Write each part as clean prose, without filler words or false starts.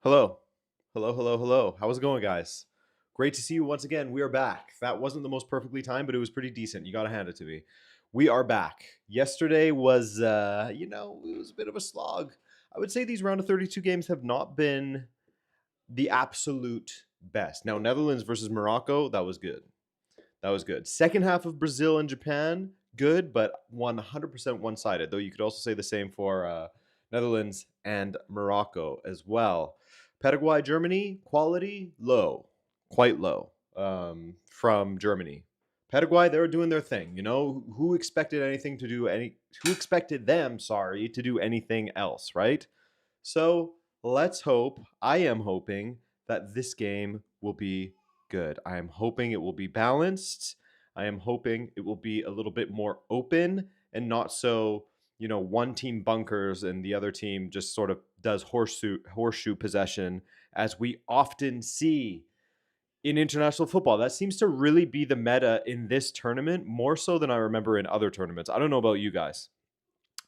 Hello. Hello, hello, hello. How's it going, guys? Great to see you once again. We are back. That wasn't the most perfectly timed, but it was pretty decent. You got to hand it to me. We are back. Yesterday was, it was a bit of a slog. I would say these round of 32 games have not been the absolute best. Now, Netherlands versus Morocco, that was good. That was good. Second half of Brazil and Japan, good, but 100% one sided, though you could also say the same for Netherlands and Morocco as well. Paraguay, Germany, quality low, quite low from Germany. Paraguay, they were doing their thing. You know, who expected anything to do any? Who expected them? Sorry, to do anything else, right? So let's hope. I am hoping that this game will be good. I am hoping it will be balanced. I am hoping it will be a little bit more open and not so, one team bunkers and the other team just sort of does horseshoe possession as we often see in international football. That seems to really be the meta in this tournament, more so than I remember in other tournaments. I don't know about you guys,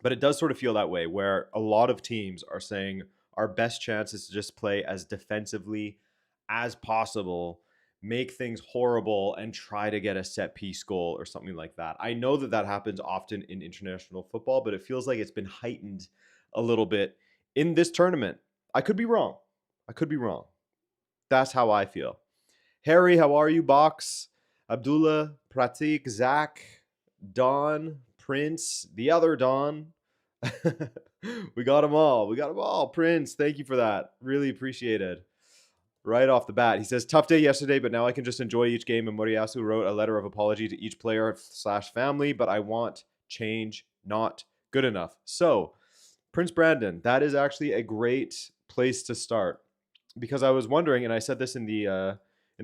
but it does sort of feel that way where a lot of teams are saying our best chance is to just play as defensively as possible, make things horrible, and try to get a set piece goal or something like that. I know that that happens often in international football, but it feels like it's been heightened a little bit in this tournament. I could be wrong. I could be wrong. That's how I feel. Harry, how are you? Box, Abdullah, Pratik, Zach, Don, Prince, the other Don. We got them all. We got them all. Prince, thank you for that. Really appreciated. Right off the bat, he says, tough day yesterday, but now I can just enjoy each game. And Moriyasu wrote a letter of apology to each player / family, but I want change, not good enough. So, Prince Brandon, that is actually a great place to start because I was wondering, and I said this in the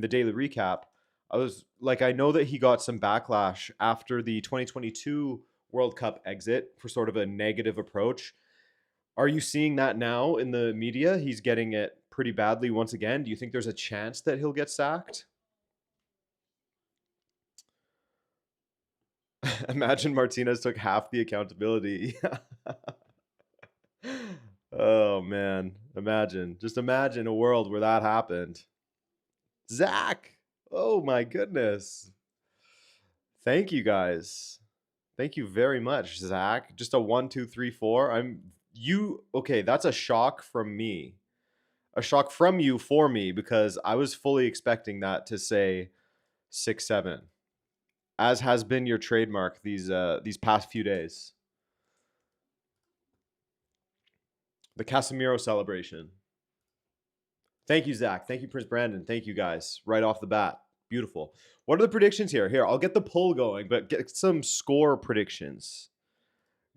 daily recap. I was like, I know that he got some backlash after the 2022 World Cup exit for sort of a negative approach. Are you seeing that now in the media? He's getting it pretty badly once again. Do you think there's a chance that he'll get sacked? Imagine Martinez took half the accountability. Oh man, imagine. Just imagine a world where that happened. Zach, oh my goodness. Thank you guys. Thank you very much, Zach. Just a 1, 2, 3, 4. Okay, that's a shock from me. A shock from you for me because I was fully expecting that to say 6, 7, as has been your trademark these past few days. The Casemiro celebration. Thank you, Zach. Thank you, Prince Brandon. Thank you, guys. Right off the bat. Beautiful. What are the predictions here? Here, I'll get the poll going, but get some score predictions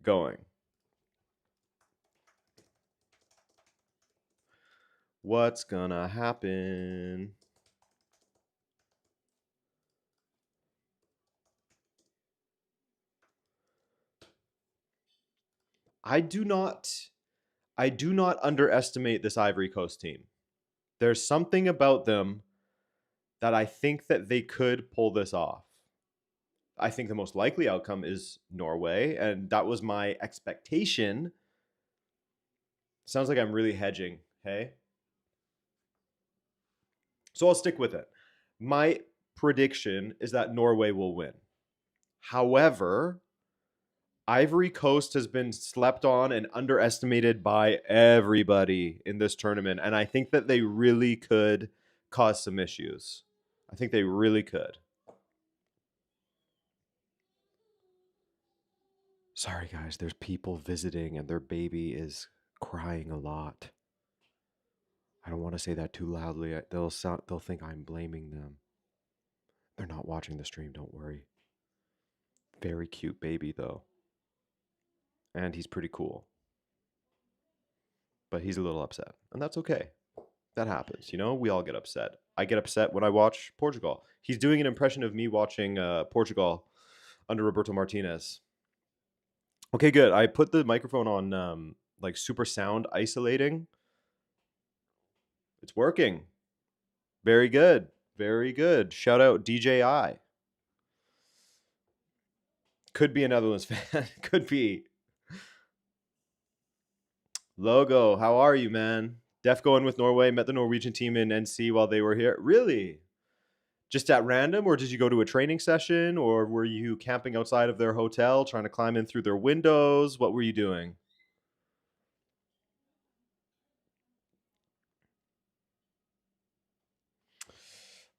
going. What's gonna happen? I do not underestimate this Ivory Coast team. There's something about them that I think that they could pull this off. I think the most likely outcome is Norway, and that was my expectation. Sounds like I'm really hedging, hey? So I'll stick with it. My prediction is that Norway will win. However, Ivory Coast has been slept on and underestimated by everybody in this tournament, and I think that they really could cause some issues. I think they really could. Sorry, guys, there's people visiting and their baby is crying a lot. I don't want to say that too loudly. They'll think I'm blaming them. They're not watching the stream, don't worry. Very cute baby, though. And he's pretty cool. But he's a little upset, and that's okay. That happens, we all get upset. I get upset when I watch Portugal. He's doing an impression of me watching Portugal under Roberto Martinez. Okay, good. I put the microphone on like super sound isolating. It's working. Very good. Very good. Shout out DJI. Could be a Netherlands fan. Could be. Logo, how are you, man? Def going with Norway. Met the Norwegian team in NC while they were here. Really? Just at random, or did you go to a training session, or were you camping outside of their hotel trying to climb in through their windows? What were you doing?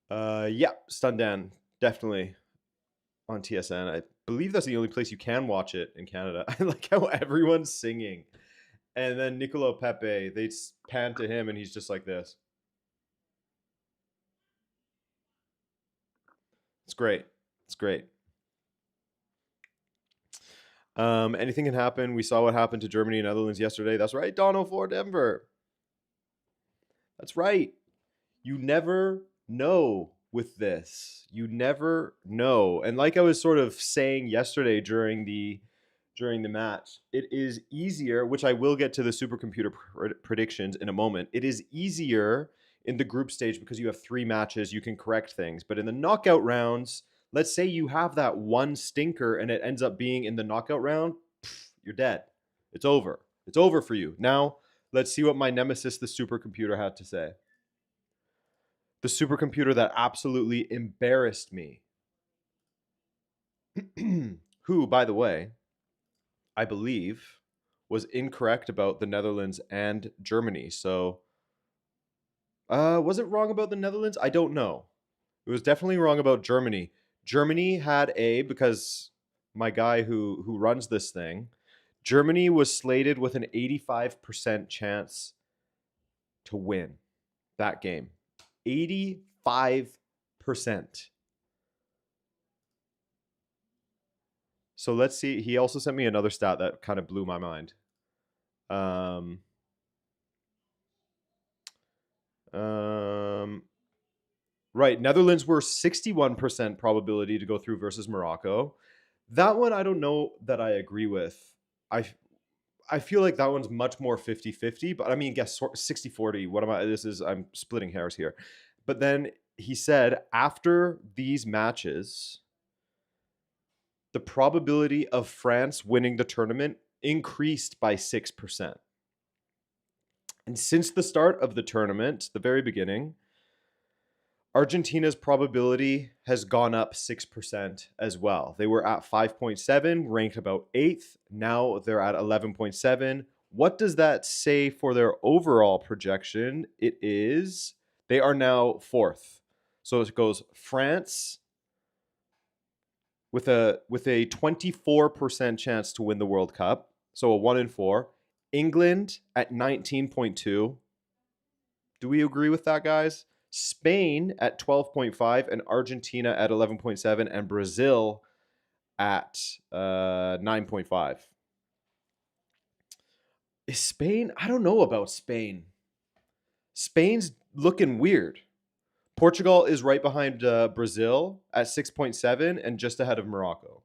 Yeah, Stundan, definitely on TSN. I believe that's the only place you can watch it in Canada. I like how everyone's singing. And then Nicolo Pepe, they pan to him and he's just like this. It's great. It's great. Anything can happen. We saw what happened to Germany and Netherlands yesterday. That's right, Donald for Denver. That's right. You never know with this. You never know. And like I was sort of saying yesterday during the match, it is easier, which I will get to the supercomputer predictions in a moment. It is easier in the group stage because you have 3 matches, you can correct things. But in the knockout rounds, let's say you have that one stinker and it ends up being in the knockout round, you're dead. It's over. It's over for you. Now, let's see what my nemesis, the supercomputer, had to say. The supercomputer that absolutely embarrassed me. Who, by the way, I believe was incorrect about the Netherlands and Germany. So, was it wrong about the Netherlands? I don't know. It was definitely wrong about Germany. Germany had because my guy who runs this thing, Germany was slated with an 85% chance to win that game. 85%. So let's see. He also sent me another stat that kind of blew my mind. Um, right. Netherlands were 61% probability to go through versus Morocco. That one, I don't know that I agree with. I feel like that one's much more 50-50, but I mean, guess 60-40. What am I? I'm splitting hairs here. But then he said after these matches, the probability of France winning the tournament increased by 6%. And since the start of the tournament, the very beginning, Argentina's probability has gone up 6% as well. They were at 5.7, ranked about 8th. Now they're at 11.7. What does that say for their overall projection? They are now 4th. So it goes France with a 24% chance to win the World Cup. So a 1 in 4. England at 19.2. Do we agree with that, guys? Spain at 12.5 and Argentina at 11.7 and Brazil at 9.5. Is Spain? I don't know about Spain. Spain's looking weird. Portugal is right behind Brazil at 6.7 and just ahead of Morocco.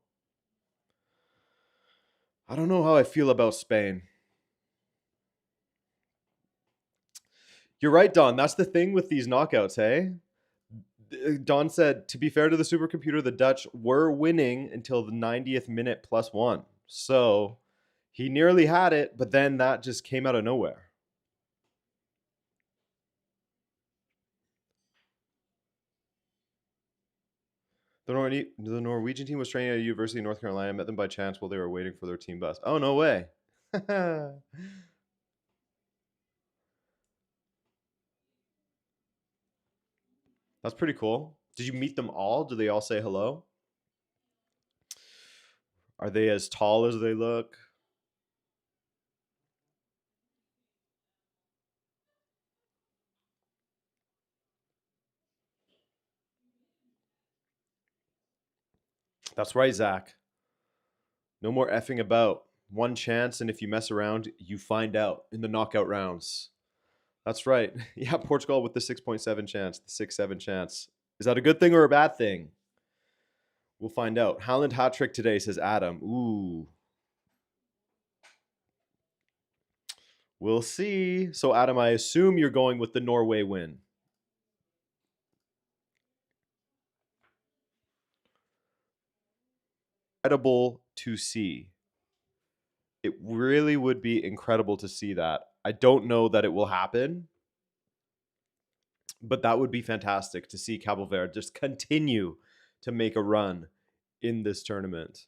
I don't know how I feel about Spain. You're right, Don. That's the thing with these knockouts, hey? Don said, to be fair to the supercomputer, the Dutch were winning until the 90th minute +1. So he nearly had it, but then that just came out of nowhere. The Norwegian team was training at a university in North Carolina. Met them by chance while they were waiting for their team bus. Oh, no way. That's pretty cool. Did you meet them all? Do they all say hello? Are they as tall as they look? That's right, Zach. No more effing about. One chance, and if you mess around, you find out in the knockout rounds. That's right. Yeah, Portugal with the 6.7 chance, the 6-7 chance. Is that a good thing or a bad thing? We'll find out. Haaland hat trick today, says Adam. Ooh. We'll see. So, Adam, I assume you're going with the Norway win. Incredible to see. It really would be incredible to see that. I don't know that it will happen, but that would be fantastic to see Cabo Verde just continue to make a run in this tournament.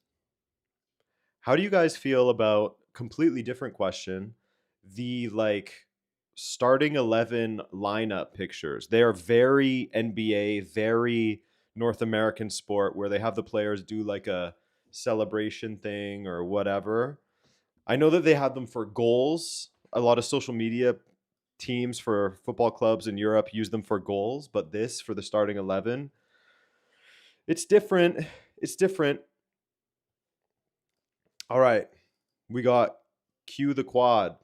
How do you guys feel about, completely different question, the like starting 11 lineup pictures? They are very NBA, very North American sport, where they have the players do like a celebration thing or whatever. I know that they have them for goals. A lot of social media teams for football clubs in Europe use them for goals, but this for the starting 11, it's different. It's different. All right. We got Q the Quad.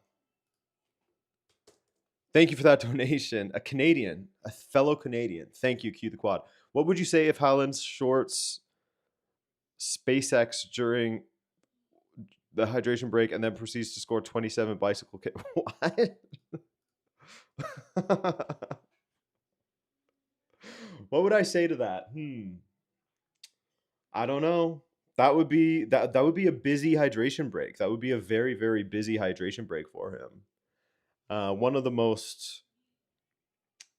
Thank you for that donation. A Canadian, a fellow Canadian. Thank you, Q the Quad. What would you say if Haaland shorts SpaceX during the hydration break and then proceeds to score 27 bicycle kick? What? What would I say to that? I don't know. That would be a busy hydration break. That would be a very, very busy hydration break for him. One of the most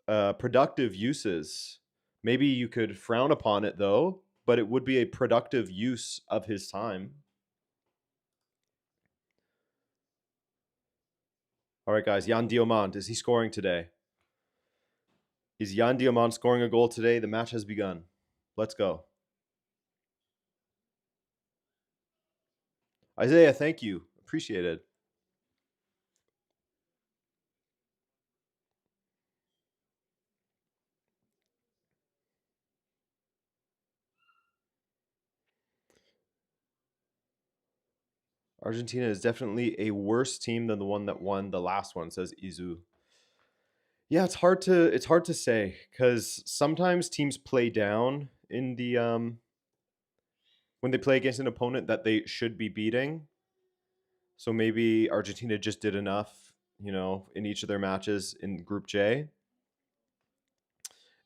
productive uses. Maybe you could frown upon it though, but it would be a productive use of his time. All right, guys. Jan Diomant, is he scoring today? Is Jan Diomant scoring a goal today? The match has begun. Let's go. Isaiah, thank you. Appreciate it. Argentina is definitely a worse team than the one that won the last one, says Izu. Yeah, it's hard to say because sometimes teams play down in the when they play against an opponent that they should be beating. So maybe Argentina just did enough, in each of their matches in Group J.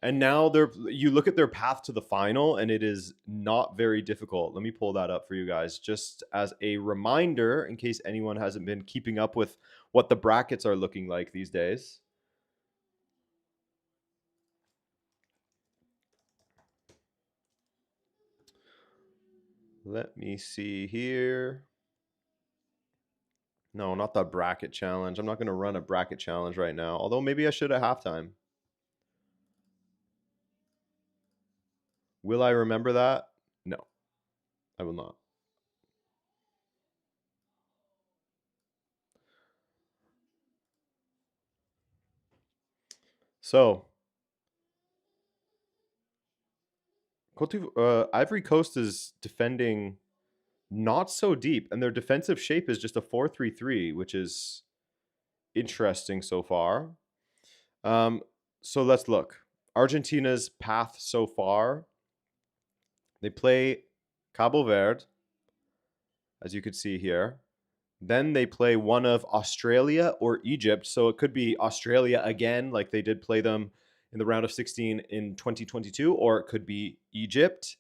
And now you look at their path to the final, and it is not very difficult. Let me pull that up for you guys, just as a reminder, in case anyone hasn't been keeping up with what the brackets are looking like these days. Let me see here. No, not the bracket challenge. I'm not going to run a bracket challenge right now, although maybe I should at halftime. Will I remember that? No, I will not. So, Ivory Coast is defending not so deep, and their defensive shape is just a 4-3-3, which is interesting so far. So let's look. Argentina's path so far. They play Cabo Verde, as you could see here. Then they play one of Australia or Egypt. So it could be Australia again, like they did play them in the round of 16 in 2022, or it could be Egypt.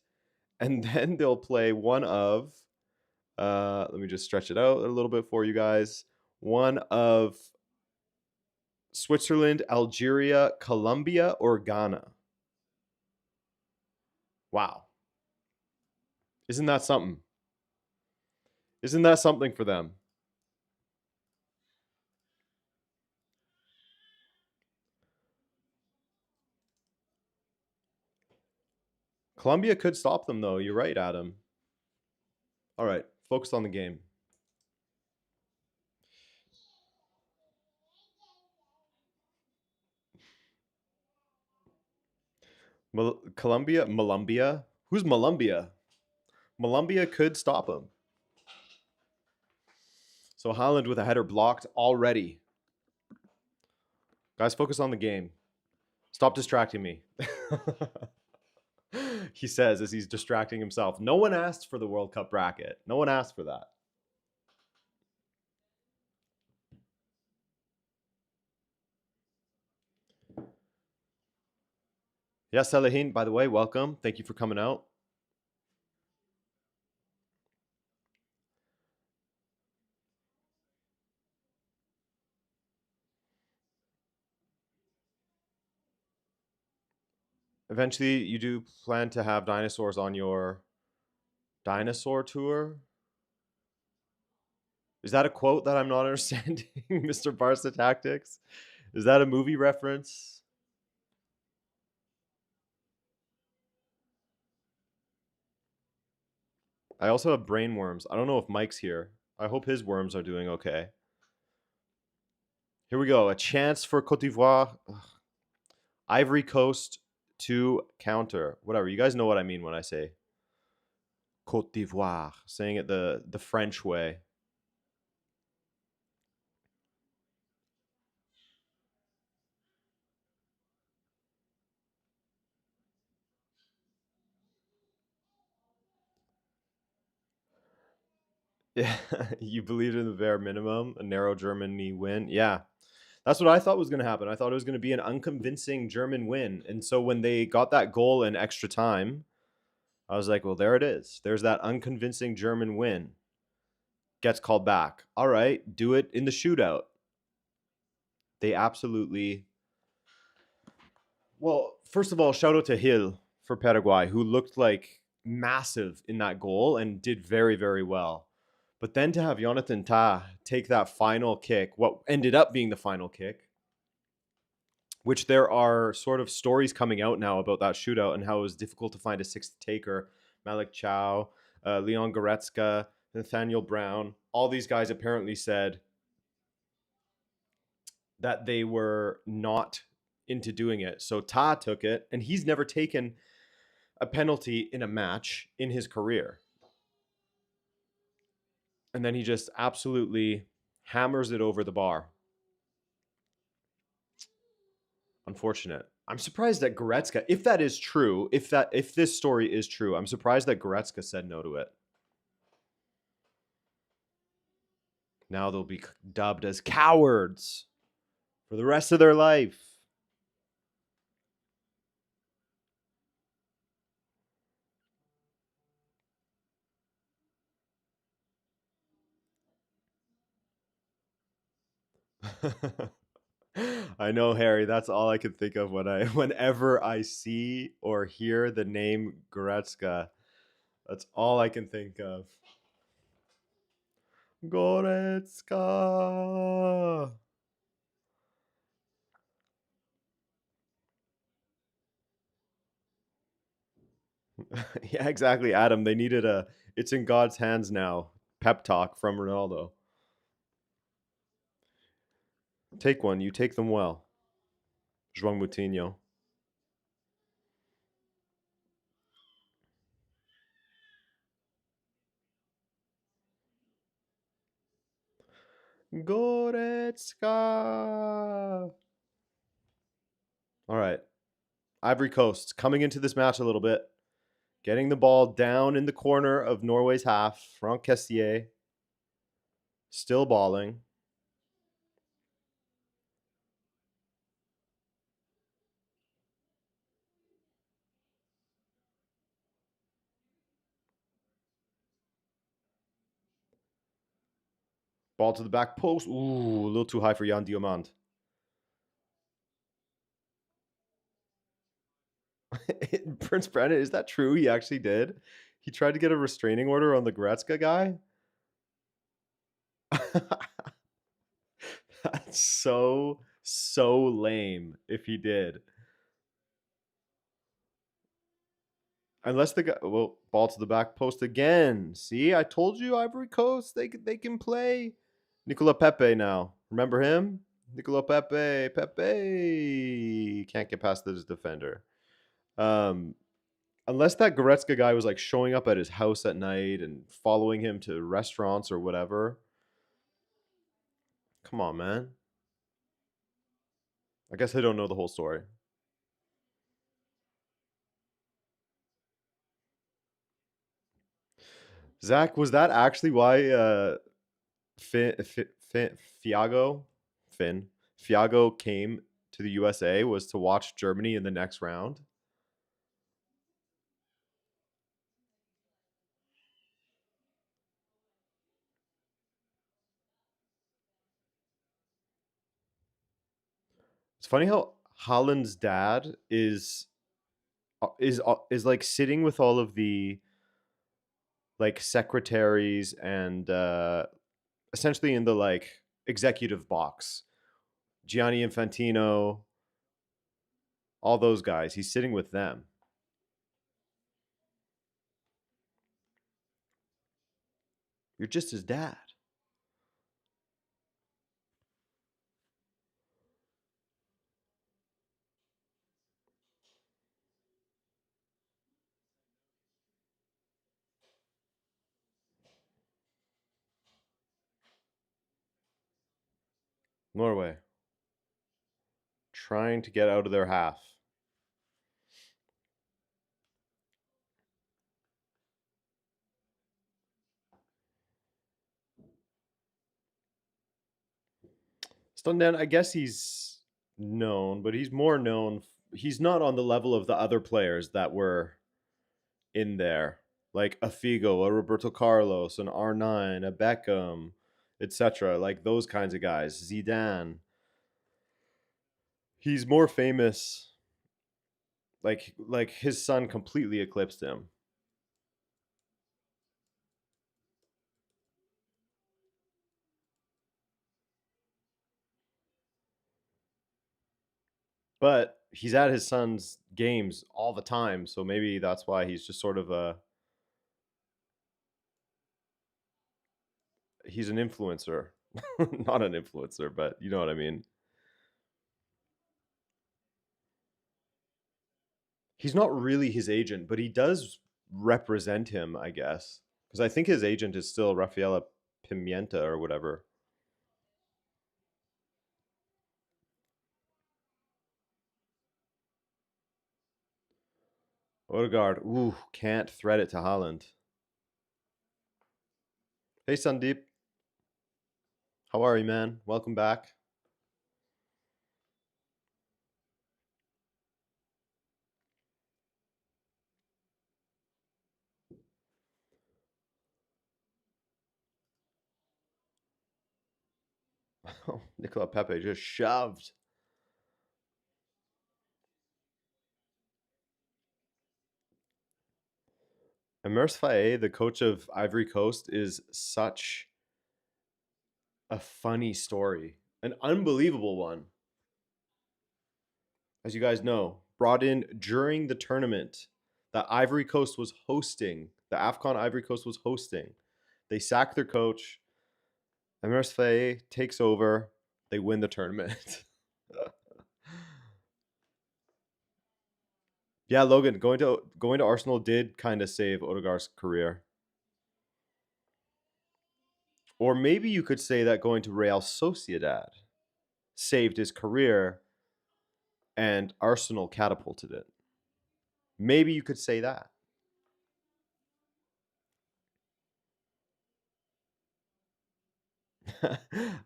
And then they'll play one of, let me just stretch it out a little bit for you guys. One of Switzerland, Algeria, Colombia, or Ghana. Wow. Isn't that something? Isn't that something for them? Colombia could stop them, though. You're right, Adam. All right, focus on the game. Colombia? Who's Colombia? Colombia could stop him. So Haaland with a header blocked already. Guys, focus on the game. Stop distracting me. He says as he's distracting himself. No one asked for the World Cup bracket. No one asked for that. Yes, Salehin, by the way, welcome. Thank you for coming out. Eventually, you do plan to have dinosaurs on your dinosaur tour? Is that a quote that I'm not understanding, Mr. Barca Tactics? Is that a movie reference? I also have brain worms. I don't know if Mike's here. I hope his worms are doing okay. Here we go. A chance for Cote d'Ivoire. Ugh. Ivory Coast to counter. Whatever. You guys know what I mean when I say Cote d'Ivoire. Saying it the French way. Yeah, you believed in the bare minimum, a narrow Germany win. Yeah, that's what I thought was going to happen. I thought it was going to be an unconvincing German win. And so when they got that goal in extra time, I was like, well, there it is. There's that unconvincing German win. Gets called back. All right, do it in the shootout. They absolutely. Well, first of all, shout out to Hill for Paraguay, who looked like massive in that goal and did very, very well. But then to have Jonathan Tah take that final kick, what ended up being the final kick, which there are sort of stories coming out now about that shootout and how it was difficult to find a sixth taker. Malik Chow, Leon Goretzka, Nathaniel Brown, all these guys apparently said that they were not into doing it. So Ta took it, and he's never taken a penalty in a match in his career. And then he just absolutely hammers it over the bar. Unfortunate. I'm surprised that Goretzka, if that is true, if this story is true, I'm surprised that Goretzka said no to it. Now they'll be dubbed as cowards for the rest of their life. I know, Harry. That's all I can think of whenever I see or hear the name Goretzka. That's all I can think of. Goretzka. Yeah, exactly, Adam. They needed a "It's in God's hands now" pep talk from Ronaldo. Take one. You take them well, João Moutinho. Goretzka. All right. Ivory Coast coming into this match a little bit, getting the ball down in the corner of Norway's half. Franck Kessier still balling. Ball to the back post. Ooh, a little too high for Jan Diamant. Prince Brennan, is that true? He actually did. He tried to get a restraining order on the Goretzka guy. That's so lame if he did. Unless the guy, well, ball to the back post again. See, I told you, Ivory Coast, they can play. Nicola Pepe now. Remember him? Nicola Pepe. Pepe can't get past this defender. Um, unless that Goretzka guy was like showing up at his house at night and following him to restaurants or whatever. Come on, man. I guess I don't know the whole story. Zach, was that actually why Fiago, Finn, Fiago came to the USA was to watch Germany in the next round? It's funny how Holland's dad is is like sitting with all of the like secretaries and essentially in the like executive box. Gianni Infantino, all those guys. He's sitting with them. You're just his dad. Norway trying to get out of their half. Stundan, I guess he's known, but he's more known. He's not on the level of the other players that were in there, like a Figo, a Roberto Carlos, an R9, a Beckham, etc. Like those kinds of guys. Zidane. He's more famous. Like his son completely eclipsed him. But he's at his son's games all the time, so maybe that's why he's just sort of a he's an influencer. Not an influencer, but you know what I mean. He's not really his agent, but he does represent him, I guess. Because I think his agent is still Rafaela Pimienta or whatever. Odegaard, ooh, can't thread it to Holland. Hey Sandeep, how are you, man? Welcome back. Nicola Pepe just shoved. Emers Faye, the coach of Ivory Coast, is such a funny story, an unbelievable one. As you guys know, brought in during the tournament that Ivory Coast was hosting, the AFCON Ivory Coast was hosting. They sack their coach. Emers Faye takes over. They win the tournament. Yeah, Logan, going to Arsenal did kind of save Odegaard's career. Or maybe you could say that going to Real Sociedad saved his career and Arsenal catapulted it. Maybe you could say that.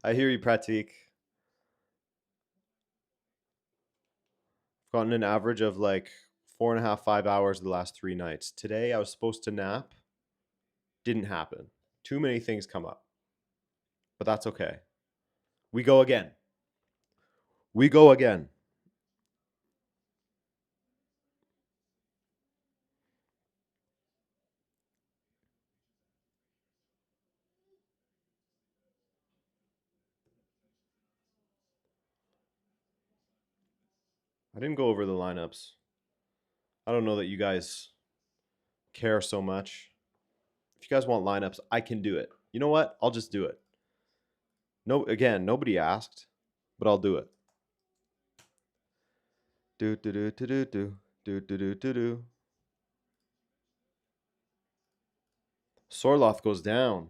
I hear you, Pratik. I've gotten an average of like 4.5, 5 hours the last 3 nights. Today I was supposed to nap. Didn't happen. Too many things come up. But that's okay. We go again. We go again. I didn't go over the lineups. I don't know that you guys care so much. If you guys want lineups, I can do it. You know what? I'll just do it. No, again, nobody asked, but I'll do it. Do do do do do do do do do do do. Sorloth goes down.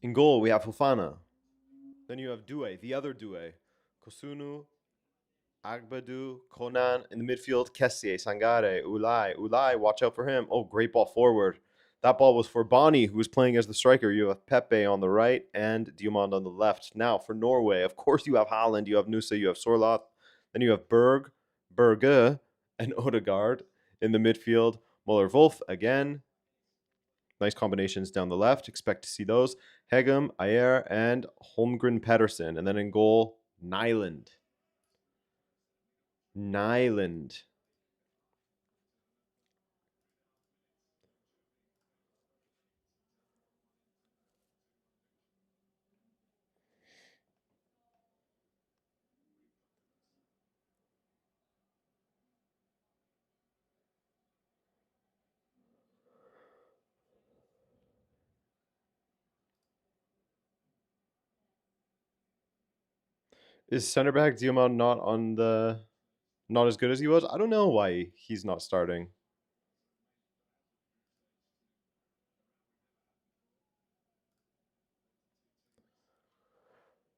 In goal, we have Fofana. Then you have Due, the other Due. Kosunu, Agbadu, Konan in the midfield. Kessie, Sangare, Ulai. Ulai, watch out for him. Oh, great ball forward. That ball was for Bonnie, who was playing as the striker. You have Pepe on the right and Diamond on the left. Now for Norway, of course you have Holland, you have Nusa, you have Sorloth. Then you have Berge, and Odegaard in the midfield. Muller Wolf again. Nice combinations down the left. Expect to see those. Hegem, Ayer, and Holmgren Pedersen. And then in goal, Nyland. Nyland. Is center back Diamond not as good as he was? I don't know why he's not starting.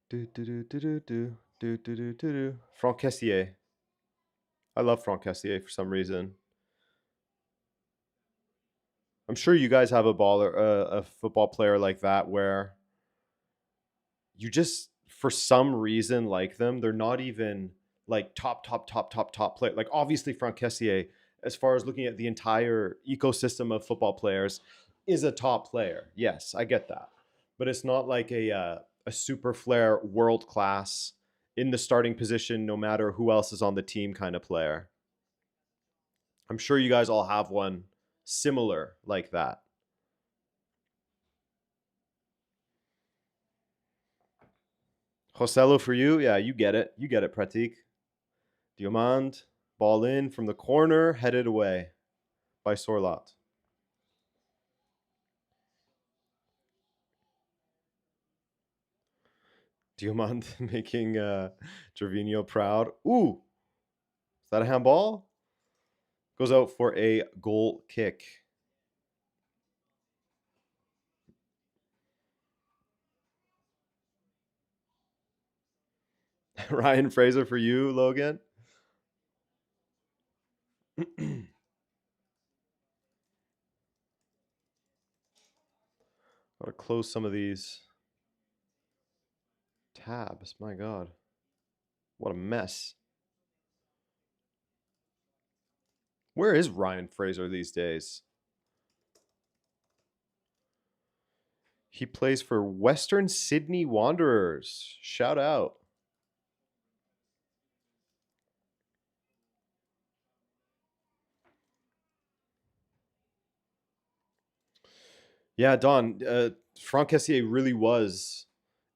Franck Kessier. I love Franck Kessier for some reason. I'm sure you guys have a football player like that where you just for some reason like them. They're not even like top player. Like obviously Franck Kessier, as far as looking at the entire ecosystem of football players, is a top player. Yes, I get that, but it's not like a super flair world class in the starting position, no matter who else is on the team kind of player. I'm sure you guys all have one similar like that. Joselo for you. Yeah, you get it. You get it, Pratik. Diomand, ball in from the corner, headed away by Sorlot. Diomand making Trevino proud. Ooh, is that a handball? Goes out for a goal kick. Ryan Fraser for you, Logan. Gotta close some of these tabs. My God. What a mess. Where is Ryan Fraser these days? He plays for Western Sydney Wanderers. Shout out. Yeah, Don. Franck Kessier really was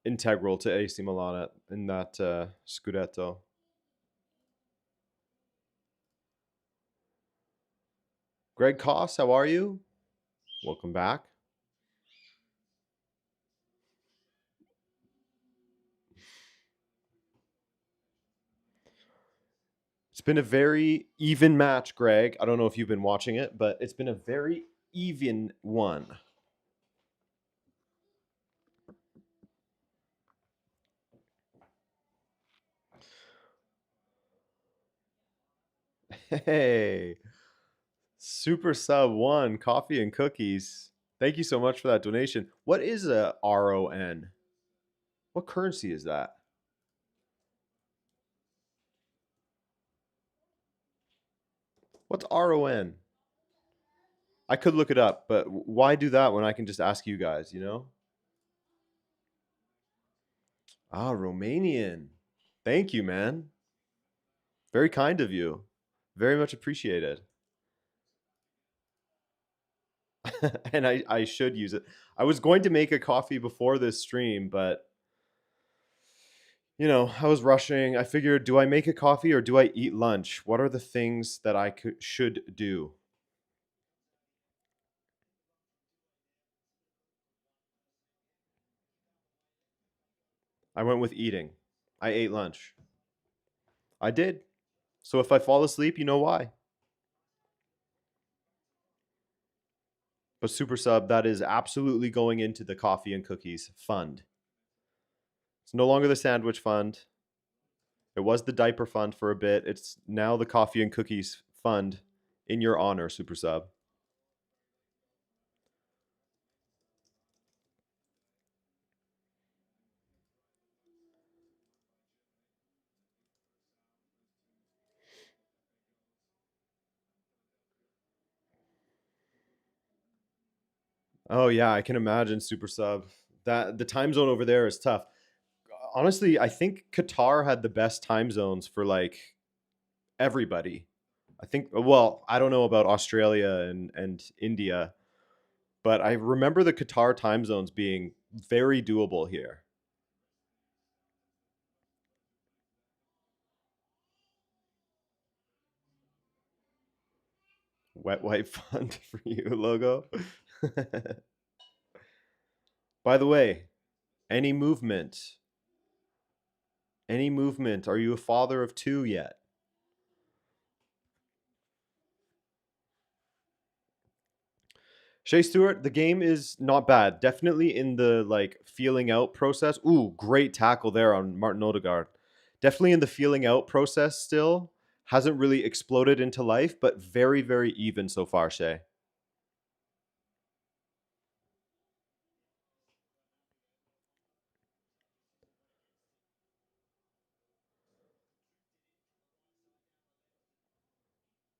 integral to AC Milan in that Scudetto. Greg Koss, how are you? Welcome back. It's been a very even match, Greg. I don't know if you've been watching it, but it's been a very even one. Hey, Super Sub 1, coffee and cookies. Thank you so much for that donation. What is a RON? What currency is that? What's RON? I could look it up, but why do that when I can just ask you guys, you know? Ah, Romanian. Thank you, man. Very kind of you. Very much appreciated. And I should use it. I was going to make a coffee before this stream, but I was rushing. I figured, do I make a coffee or do I eat lunch? What are the things that I should do? I went with eating. I ate lunch. I did. So if I fall asleep, you know why. But Super Sub, that is absolutely going into the coffee and cookies fund. It's no longer the sandwich fund. It was the diaper fund for a bit. It's now the coffee and cookies fund in your honor, Super Sub. Oh yeah, I can imagine super sub. That the time zone over there is tough. Honestly, I think Qatar had the best time zones for like everybody. I think well, I don't know about Australia and India, but I remember the Qatar time zones being very doable here. Wet wipe fund for you logo. By the way, any movement? Any movement? Are you a father of two yet? Shea Stewart, the game is not bad. Definitely in the like feeling out process. Ooh, great tackle there on Martin Odegaard. Definitely in the feeling out process still. Hasn't really exploded into life, but very, very even so far, Shea.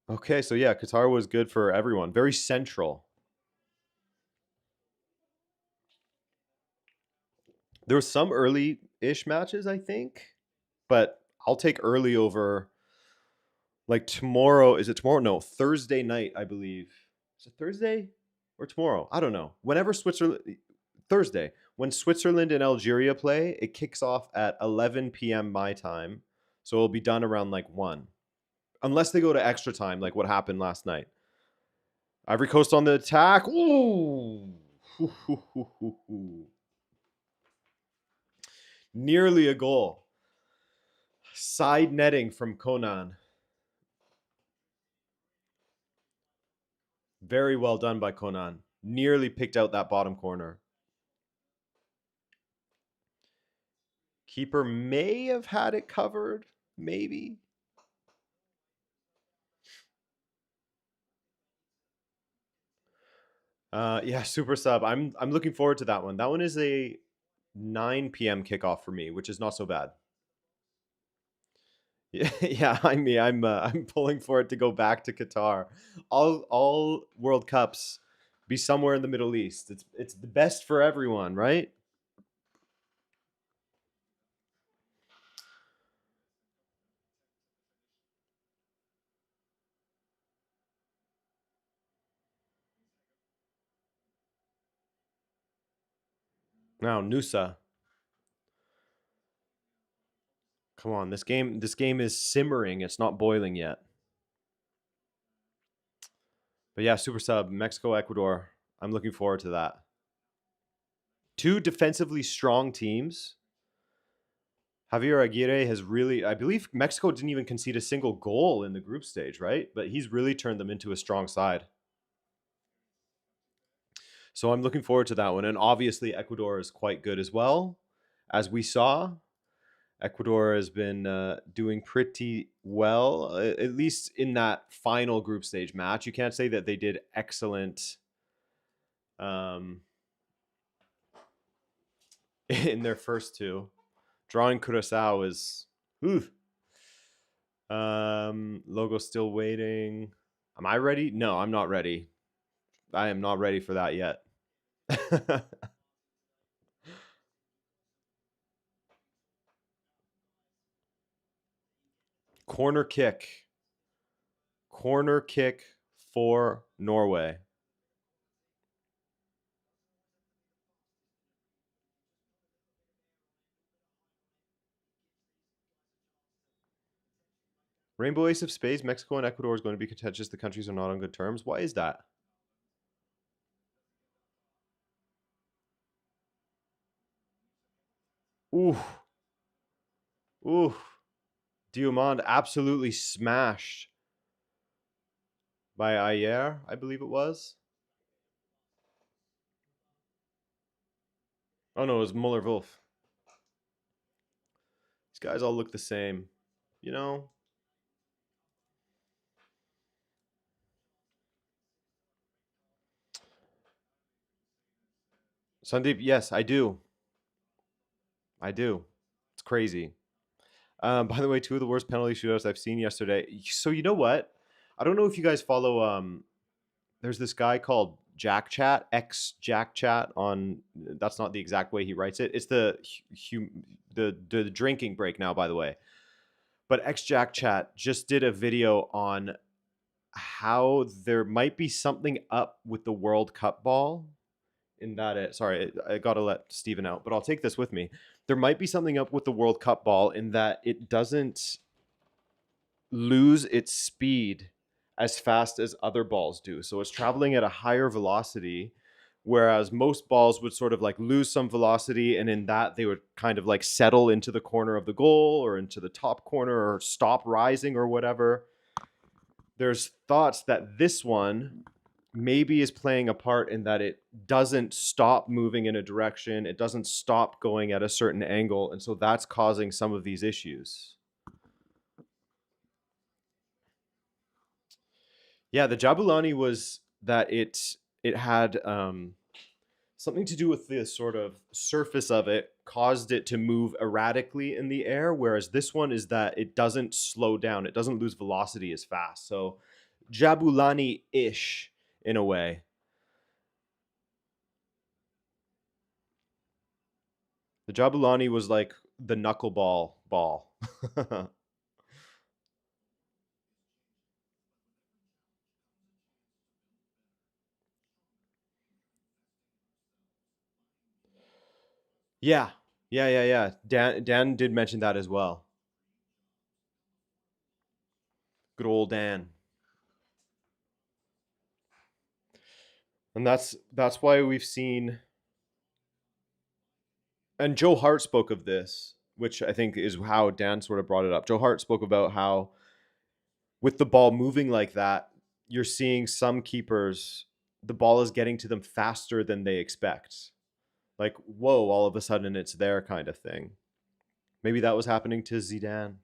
Okay, so yeah, Qatar was good for everyone. Very central. There were some early-ish matches, I think, but I'll take early over like tomorrow. Is it tomorrow? No, Thursday night, I believe. Is it Thursday or tomorrow? I don't know. Whenever Switzerland Thursday, when Switzerland and Algeria play, it kicks off at 11 p.m. my time. So it'll be done around like 1. Unless they go to extra time like what happened last night. Ivory Coast on the attack. Ooh. Nearly a goal. Side netting from Conan. Very well done by Conan. Nearly picked out that bottom corner. Keeper may have had it covered, maybe. Yeah, super sub. I'm looking forward to that one. That one is a 9 p.m. kickoff for me, which is not so bad. Yeah, yeah. I mean, I'm pulling for it to go back to Qatar. All World Cups be somewhere in the Middle East. It's the best for everyone, right? Now, Nusa, come on. This game is simmering. It's not boiling yet. But yeah, super sub Mexico, Ecuador. I'm looking forward to that. Two defensively strong teams. Javier Aguirre has really, I believe Mexico didn't even concede a single goal in the group stage, right? But he's really turned them into a strong side. So I'm looking forward to that one. And obviously, Ecuador is quite good as well. As we saw, Ecuador has been doing pretty well, at least in that final group stage match. You can't say that they did excellent um, in their first two. Drawing Curacao is. Ooh. Logo still waiting. Am I ready? No, I'm not ready. I am not ready for that yet. Corner kick. Corner kick for Norway. Rainbow Ace of Spades, Mexico and Ecuador is going to be contentious. The countries are not on good terms. Why is that? Ooh. Ooh. Diomande absolutely smashed by Ayer, I believe it was. Oh no, it was Muller Wolf. These guys all look the same. You know? Sandeep, yes, I do. I do. It's crazy. By the way, two of the worst penalty shootouts I've seen yesterday. So you know what? I don't know if you guys follow. There's this guy called Jack Chat, X Jack Chat on, that's not the exact way he writes it. It's the drinking break now, by the way. But X Jack Chat just did a video on how there might be something up with the World Cup ball, in that I got to let Steven out, but I'll take this with me. There might be something up with the World Cup ball in that it doesn't lose its speed as fast as other balls do. So it's traveling at a higher velocity, whereas most balls would sort of like lose some velocity, and in that they would kind of like settle into the corner of the goal or into the top corner or stop rising or whatever. There's thoughts that this one maybe is playing a part in that it doesn't stop moving in a direction, it doesn't stop going at a certain angle, and so that's causing some of these issues. Yeah, the Jabulani was that it had something to do with the sort of surface of it caused it to move erratically in the air, whereas this one is that it doesn't slow down, it doesn't lose velocity as fast. So Jabulani-ish in a way. The Jabulani was like the knuckleball ball. Yeah. Yeah. Dan did mention that as well. Good old Dan. And that's why we've seen, and Joe Hart spoke of this, which I think is how Dan sort of brought it up. Joe Hart spoke about how with the ball moving like that, you're seeing some keepers, the ball is getting to them faster than they expect. Like, whoa, all of a sudden it's there kind of thing. Maybe that was happening to Zidane.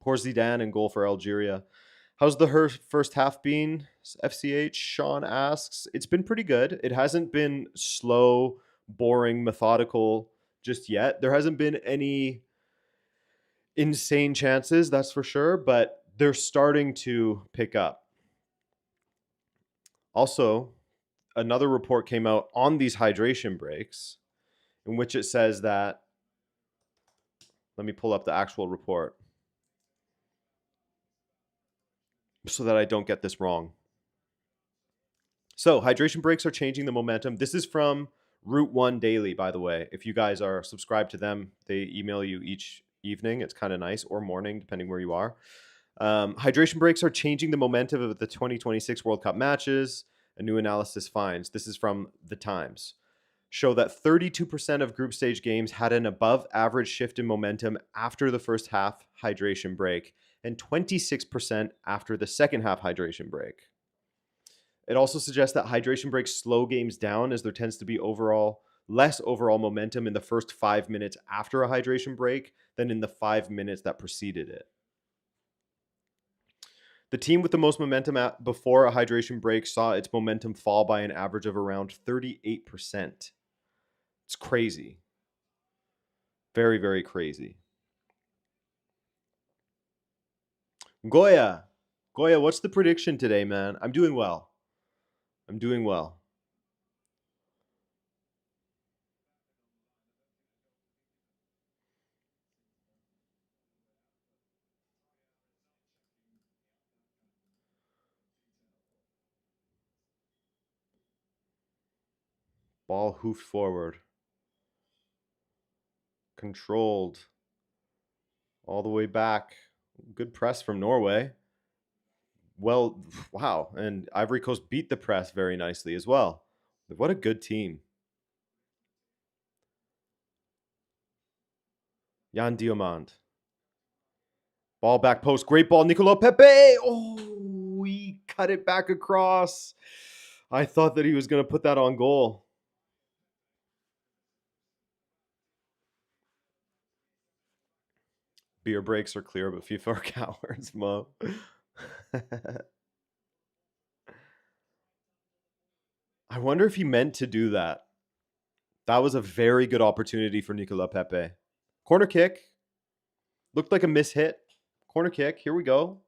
Poor Zidane in goal for Algeria. How's the first half been? FCH, Sean asks. It's been pretty good. It hasn't been slow, boring, methodical just yet. There hasn't been any insane chances, that's for sure, but they're starting to pick up. Also, another report came out on these hydration breaks in which it says that, let me pull up the actual report so that I don't get this wrong. So, hydration breaks are changing the momentum. This is from Route 1 Daily, by the way. If you guys are subscribed to them, they email you each evening. It's kind of nice, or morning, depending where you are. Hydration breaks are changing the momentum of the 2026 World Cup matches. A new analysis finds, this is from The Times, show that 32% of group stage games had an above average shift in momentum after the first half hydration break, and 26% after the second half hydration break. It also suggests that hydration breaks slow games down, as there tends to be less overall momentum in the first 5 minutes after a hydration break than in the 5 minutes that preceded it. The team with the most momentum before a hydration break saw its momentum fall by an average of around 38%. It's crazy. Very, very crazy. Goya, what's the prediction today, man? I'm doing well. Ball hoofed forward. Controlled. All the way back. Good press from Norway. Well, wow. And Ivory Coast beat the press very nicely as well. What a good team. Jan Diomande. Ball back post. Great ball. Nicolas Pepe. Oh, he cut it back across. I thought that he was going to put that on goal. Beer breaks are clear, but FIFA are cowards, Mo. I wonder if he meant to do that. That was a very good opportunity for Nicolas Pepe. Corner kick. Looked like a mishit. Corner kick. Here we go.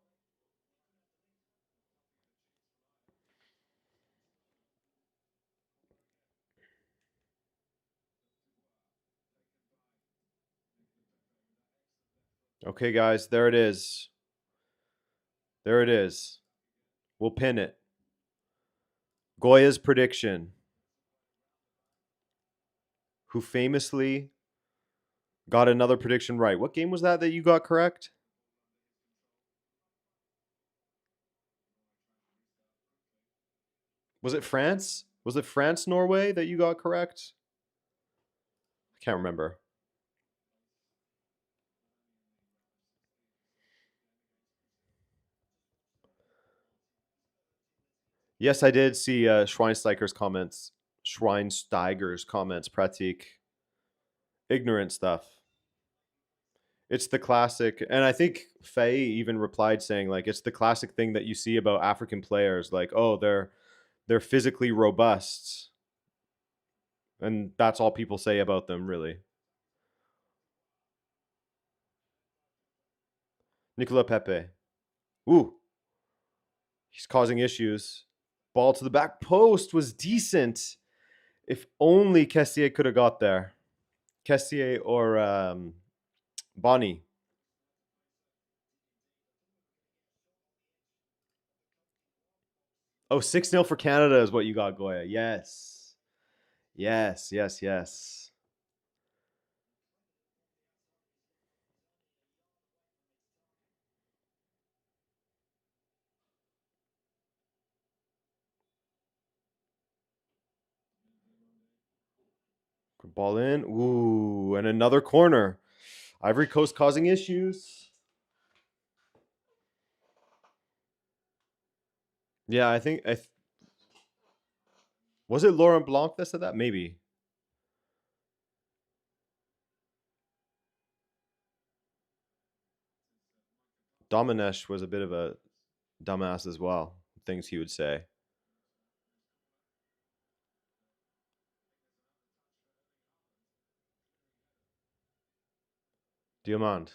Okay, guys, there it is. There it is. We'll pin it. Goya's prediction, who famously got another prediction right. What game was that you got correct? Was it France? Was it France, Norway that you got correct? I can't remember. Yes, I did see Schweinsteiger's comments. Schweinsteiger's comments, Pratik. Ignorant stuff. It's the classic, and I think Faye even replied saying like it's the classic thing that you see about African players, like oh they're physically robust, and that's all people say about them really. Nicola Pepe, ooh, he's causing issues. Ball to the back post was decent. If only Kessier could have got there. Kessier or Bonnie. Oh, 6-0 for Canada is what you got, Goya. Yes. Yes, yes, yes. Ball in. Ooh, and another corner. Ivory Coast causing issues. Yeah, I think was it Laurent Blanc that said that? Maybe. Dominesh was a bit of a dumbass as well. Things he would say. Diamond.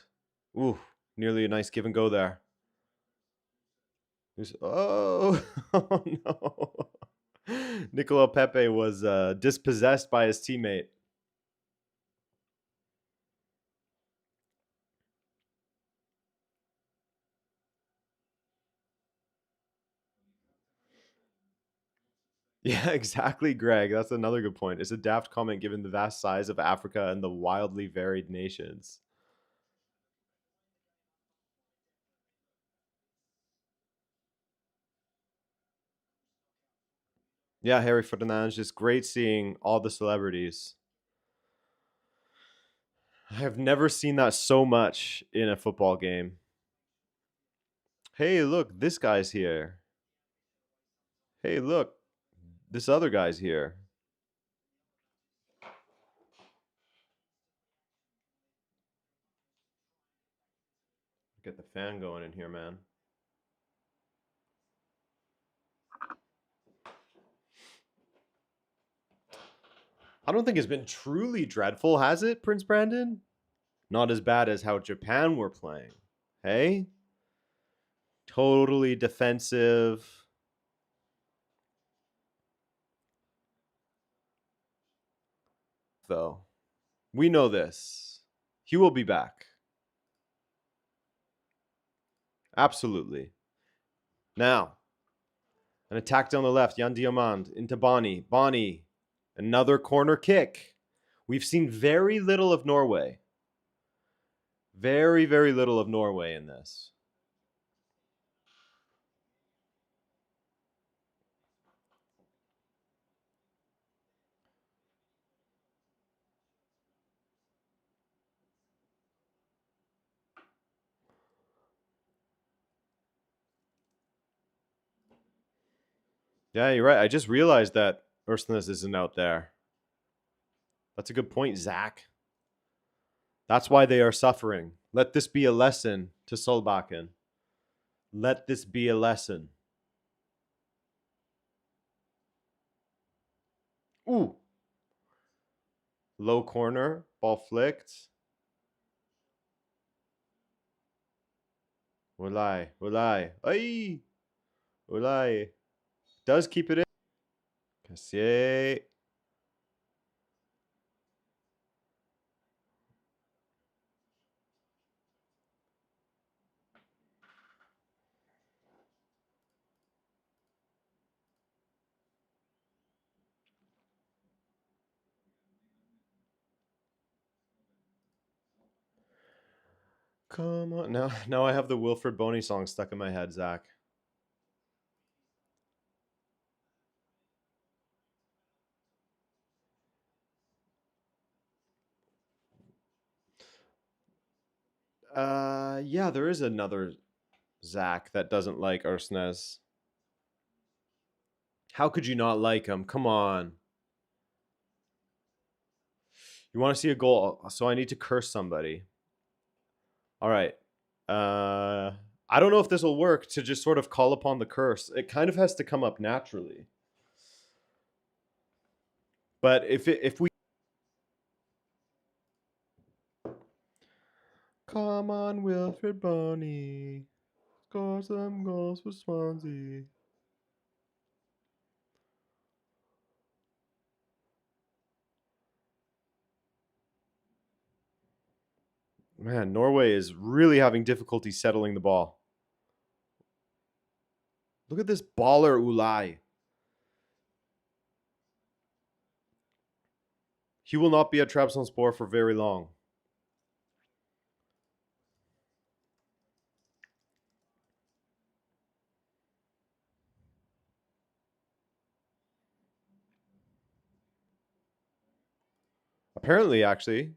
Ooh, nearly a nice give and go there. Oh, oh no. Nicola Pepe was dispossessed by his teammate. Yeah, exactly, Greg. That's another good point. It's a daft comment given the vast size of Africa and the wildly varied nations. Yeah, Harry Ferdinand, just great seeing all the celebrities. I have never seen that so much in a football game. Hey, look, this guy's here. Hey, look, this other guy's here. Get the fan going in here, man. I don't think it's been truly dreadful, has it, Prince Brandon? Not as bad as how Japan were playing. Hey? Totally defensive. Though. We know this. He will be back. Absolutely. Now, an attack down the left. Jan Diamand into Bonnie. Bonnie, another corner kick. We've seen very little of Norway. Very, very little of Norway in this. Yeah, you're right. I just realized that Ursnes isn't out there. That's a good point, Zach. That's why they are suffering. Let this be a lesson to Solbakken. Let this be a lesson. Ooh. Low corner. Ball flicked. Ulai. Ulai. Ay. Ulai. Does keep it in. Cassier. Come on. Now I have the Wilfred Boney song stuck in my head, Zach. Yeah, there is another Zach that doesn't like Arsnes. How could you not like him? Come on. You want to see a goal, so I need to curse somebody. All right. I don't know if this will work to just sort of call upon the curse. It kind of has to come up naturally. But if we come on, Wilfred Boney, score some goals for Swansea. Man, Norway is really having difficulty settling the ball. Look at this baller Ulai. He will not be at Trabzonspor for very long. Apparently, actually.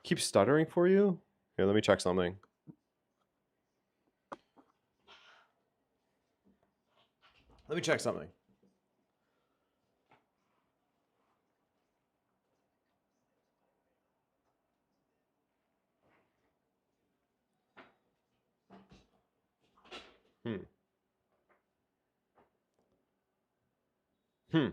Keep stuttering for you? Here, let me check something. Let me check something. Hmm. Hmm.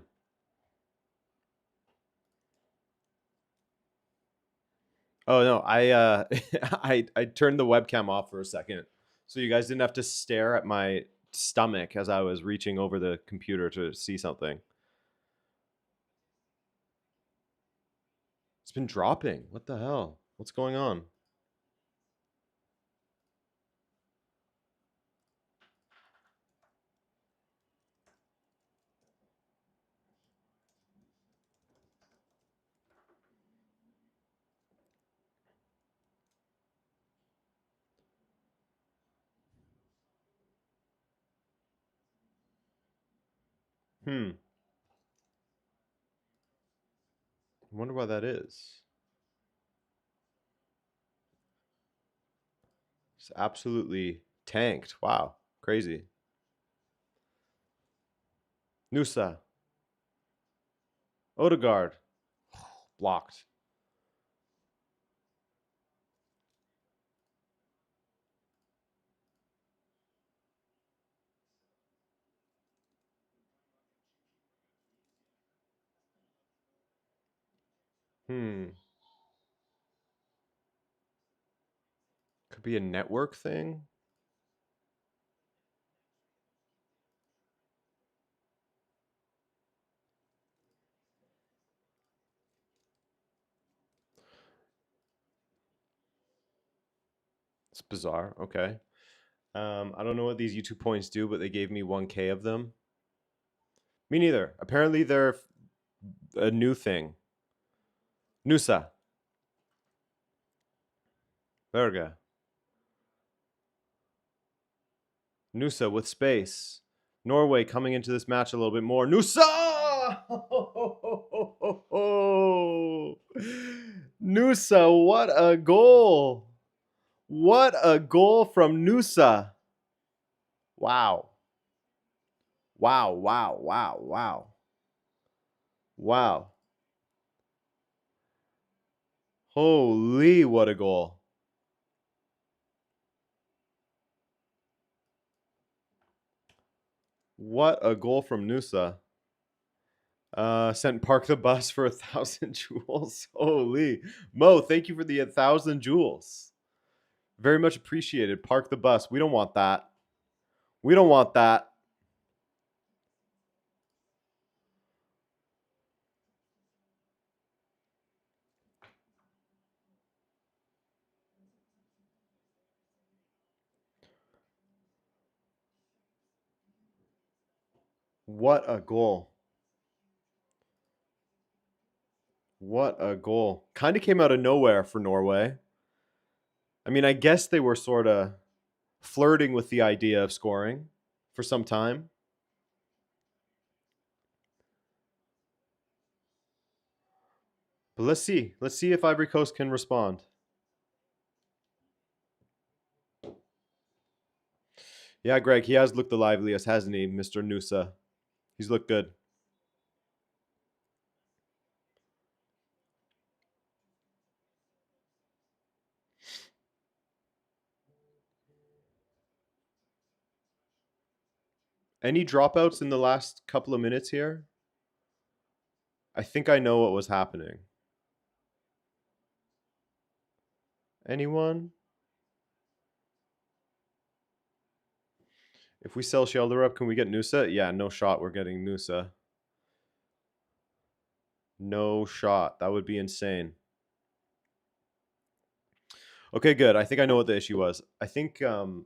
Oh no, I turned the webcam off for a second, so you guys didn't have to stare at my stomach as I was reaching over the computer to see something. It's been dropping. What the hell? What's going on? Hmm. I wonder why that is. It's absolutely tanked. Wow. Crazy. Nusa. Odegaard. Blocked. Hmm. Could be a network thing. It's bizarre. Okay. I don't know what these YouTube points do, but they gave me 1K of them. Me neither. Apparently, they're a new thing. Nusa. Verga. Nusa with space. Norway coming into this match a little bit more. Nusa! Nusa, what a goal! What a goal from Nusa! Wow. Wow, wow, wow, wow. Wow. Holy, what a goal. What a goal from Nusa. Sent Park the Bus for 1,000 jewels. Holy. Mo, thank you for the 1,000 jewels. Very much appreciated. Park the Bus. We don't want that. We don't want that. What a goal. What a goal. Kind of came out of nowhere for Norway. I mean, I guess they were sort of flirting with the idea of scoring for some time. But let's see. Let's see if Ivory Coast can respond. Yeah, Greg, he has looked the liveliest, hasn't he, Mr. Nusa? He's looked good. Any dropouts in the last couple of minutes here? I think I know what was happening. Anyone? If we sell Shelder up, can we get Nusa? Yeah, no shot we're getting Nusa. No shot. That would be insane. Okay, good. I think I know what the issue was. I think ooh,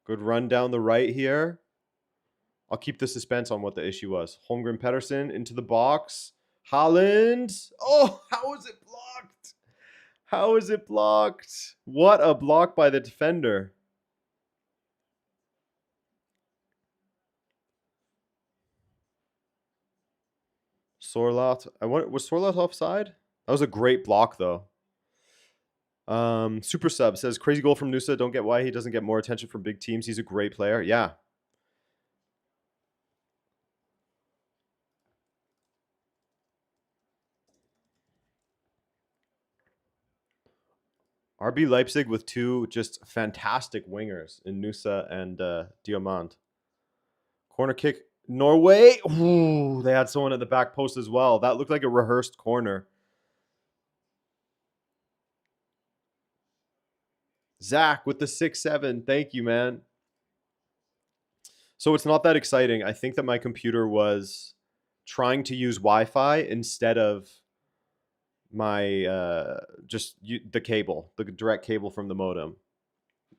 good run down the right here. I'll keep the suspense on what the issue was. Holmgren Pedersen into the box. Holland. Oh, how is it blocked? How is it blocked? What a block by the defender. Sorloth. Was Sorloth offside? That was a great block though. Super Sub says crazy goal from Nusa. Don't get why he doesn't get more attention from big teams. He's a great player. Yeah. RB Leipzig with two just fantastic wingers in Nusa and Diamant. Corner kick, Norway. Ooh, they had someone at the back post as well. That looked like a rehearsed corner. Zach with the 6-7. Thank you, man. So it's not that exciting. I think that my computer was trying to use Wi-Fi instead of my the cable, the direct cable from the modem,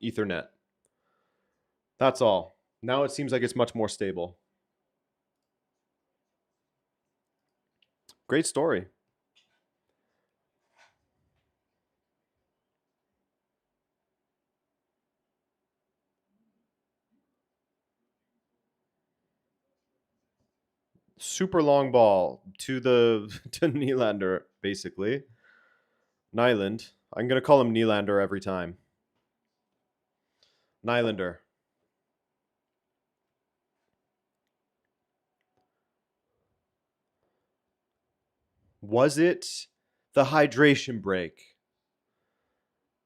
Ethernet. That's all. Now it seems like it's much more stable. Great story. Super long ball to the to Nylander, basically. Nyland. I'm gonna call him Nylander every time. Nylander. Was it the hydration break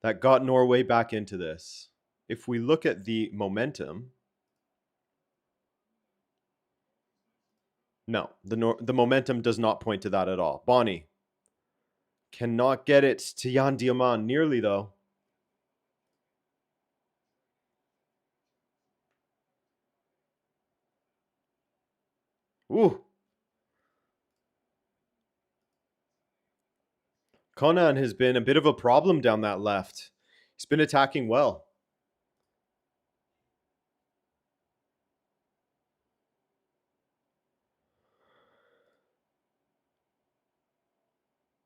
that got Norway back into this? If we look at the momentum, no, the momentum does not point to that at all. Bonnie cannot get it to Jan Diamant. Nearly, though. Ooh. Conan has been a bit of a problem down that left. He's been attacking well.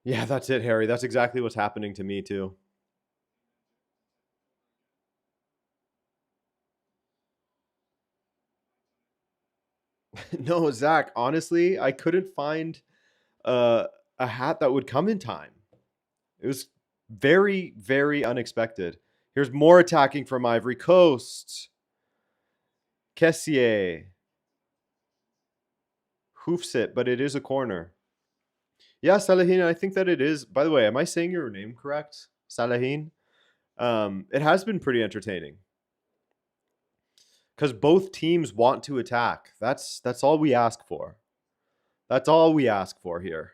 Yeah, that's it, Harry. That's exactly what's happening to me, too. No, Zach, honestly, I couldn't find uh, a hat that would come in time. It was very, very unexpected. Here's more attacking from Ivory Coast. Kessier hoofs it, but it is a corner. Yeah, Salahin, I think that it is. By the way, am I saying your name correct? Salahin? It has been pretty entertaining. Because both teams want to attack. That's all we ask for. That's all we ask for here.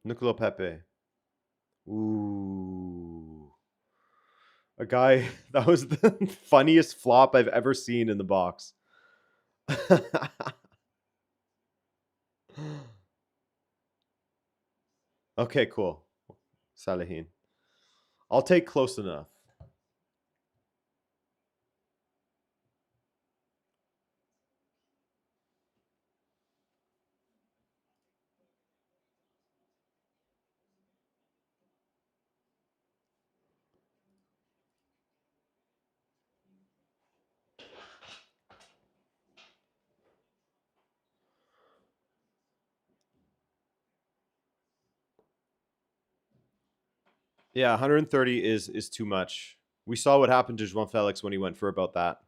Nicola Pepe. Ooh. A guy that was the funniest flop I've ever seen in the box. Okay, cool. Salihin. I'll take close enough. Yeah, 130 is too much. We saw what happened to João Felix when he went for about that.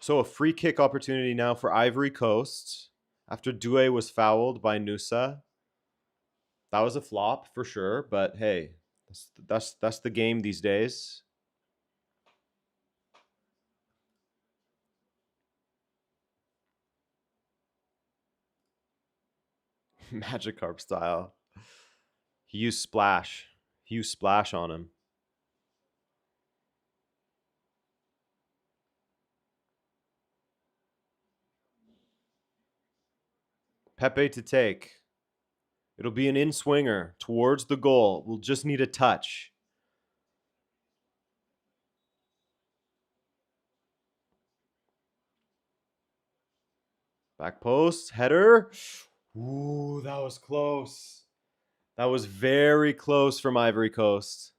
So a free kick opportunity now for Ivory Coast after Doué was fouled by Nusa. That was a flop for sure, but hey, that's the game these days. Magikarp style. He used splash. He used splash on him. Pepe to take. It'll be an in swinger towards the goal. We'll just need a touch. Back post, header. Ooh, that was close. That was very close from Ivory Coast.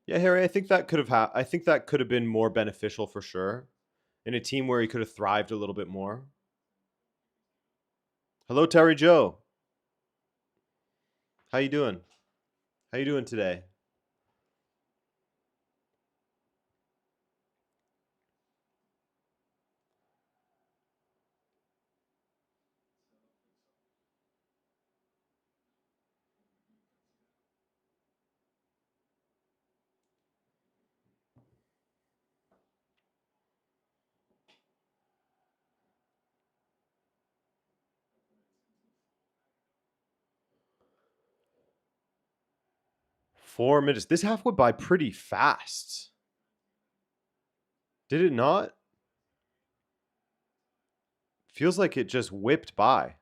Yeah, Harry, I think that could have I think that could have been more beneficial for sure in a team where he could have thrived a little bit more. Hello, Terry Joe. How you doing? How you doing today? 4 minutes. This half went by pretty fast. Did it not? Feels like it just whipped by.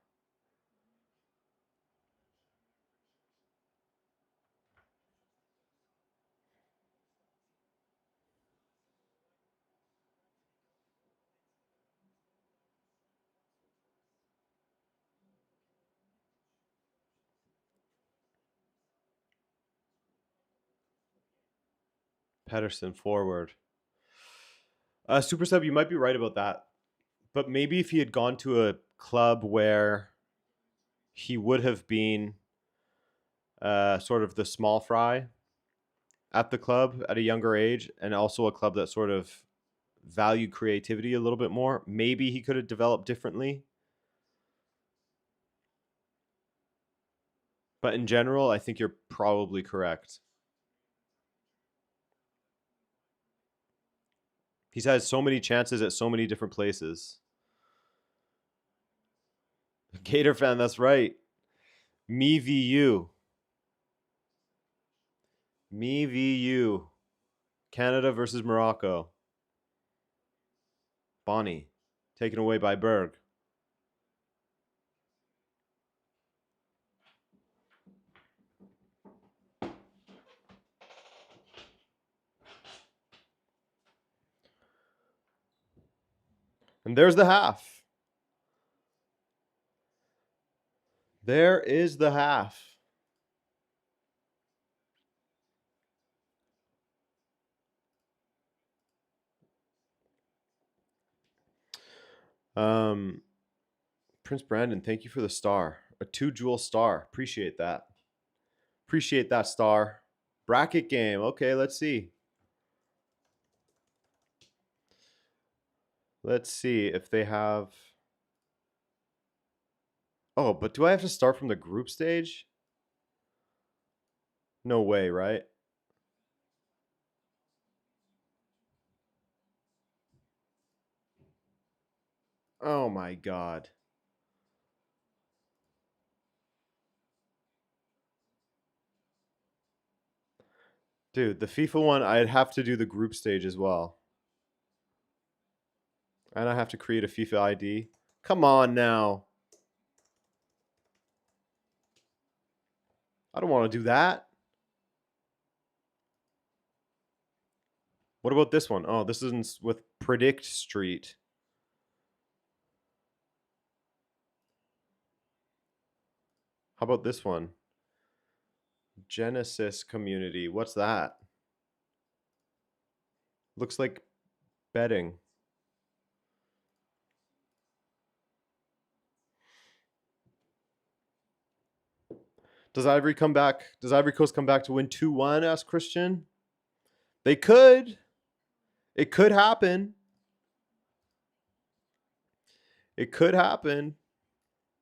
Pedersen forward. Super sub, you might be right about that. But maybe if he had gone to a club where he would have been sort of the small fry at the club at a younger age, and also a club that sort of valued creativity a little bit more, maybe he could have developed differently. But in general, I think you're probably correct. He's had so many chances at so many different places. Gator fan, that's right. Me v you. Me v you. Canada versus Morocco. Bonnie, taken away by Berg. And there's the half. There is the half. Um, Prince Brandon, thank you for the star. A 2 jewel star. Appreciate that. Appreciate that star. Bracket game. Okay, let's see. Let's see if they have. Oh, but do I have to start from the group stage? No way, right? Oh my god. Dude, the FIFA one, I'd have to do the group stage as well. And I have to create a FIFA ID. Come on now. I don't want to do that. What about this one? Oh, this isn't with Predict Street. How about this one? Genesis Community. What's that? Looks like betting. Does Ivory come back? Does Ivory Coast come back to win 2-1? Asked Christian. They could. It could happen. It could happen.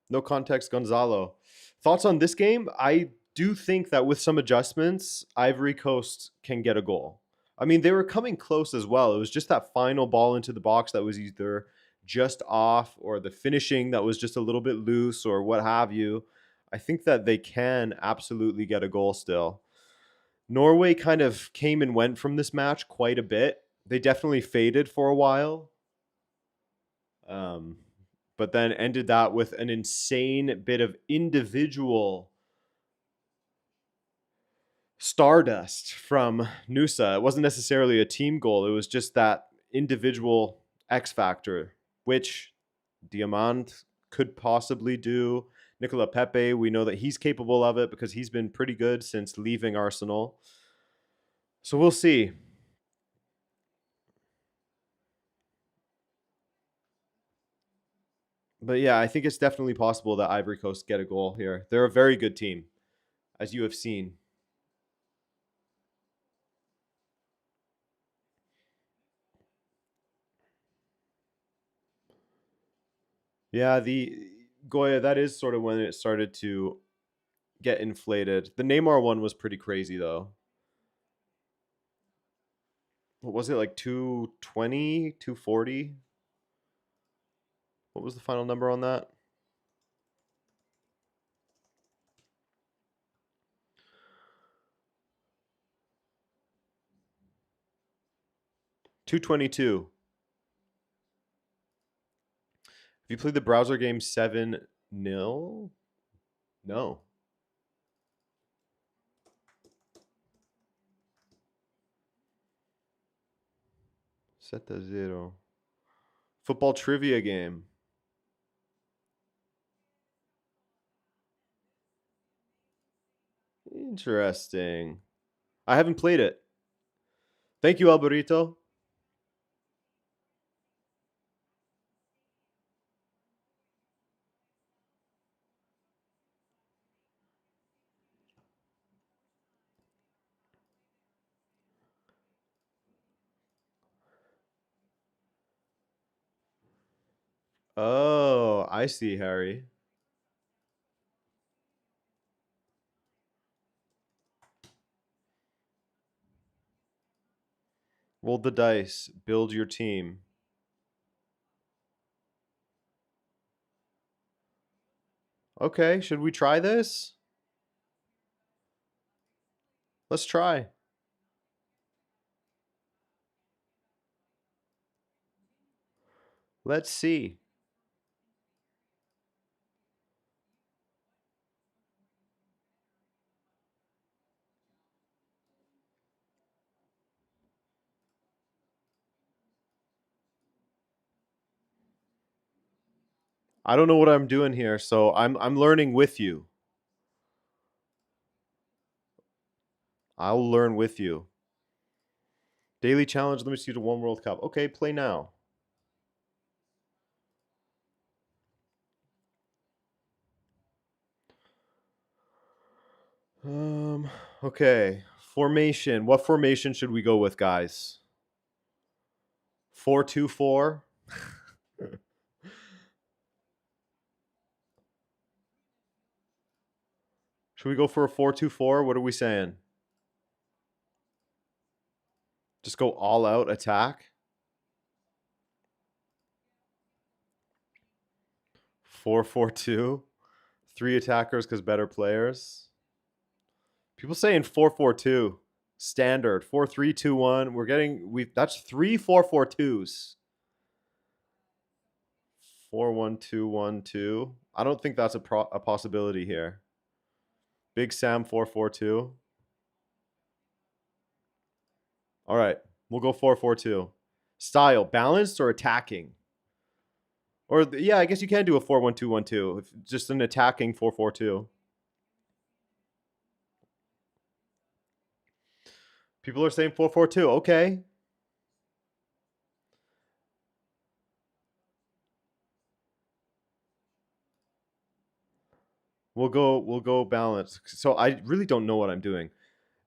No context, Gonzalo. Thoughts on this game? I do think that with some adjustments, Ivory Coast can get a goal. I mean, they were coming close as well. It was just that final ball into the box that was either just off or the finishing that was just a little bit loose or what have you. I think that they can absolutely get a goal still. Norway kind of came and went from this match quite a bit. They definitely faded for a while. But then ended that with an insane bit of individual stardust from Nusa. It wasn't necessarily a team goal. It was just that individual X factor, which Diamant could possibly do. Nicola Pepe, we know that he's capable of it because he's been pretty good since leaving Arsenal. So we'll see. But yeah, I think it's definitely possible that Ivory Coast get a goal here. They're a very good team, as you have seen. Yeah, the Goya, that is sort of when it started to get inflated. The Neymar one was pretty crazy though. What was it, like 220, 240? What was the final number on that? 222. Have you played the browser game 7-0? No. Set the 0. Football trivia game. Interesting. I haven't played it. Thank you, Alberito. Oh, I see, Harry. Roll the dice. Build your team. Okay, should we try this? Let's try. Let's see. I don't know what I'm doing here, so I'm learning with you. I'll learn with you. Daily challenge limits you to one World Cup. Okay, play now. Okay. Formation. What formation should we go with, guys? 4-2-4. Should we go for a 4-2-4? What are we saying? Just go all out attack? 4-4-2. 3 attackers because better players. People saying 4-4-2. Standard 4-3-2-1. We're getting that's 3-4-4-2s. 4-1-2-1-2. I don't think that's a possibility here. Big Sam 4-4-2. All right, we'll go 4-4-2. Style balanced or attacking? Or yeah, I guess you can do a 4-1-2-1-2. Just an attacking 4-4-2. People are saying 4-4-2. Okay. We'll go balance. So I really don't know what I'm doing.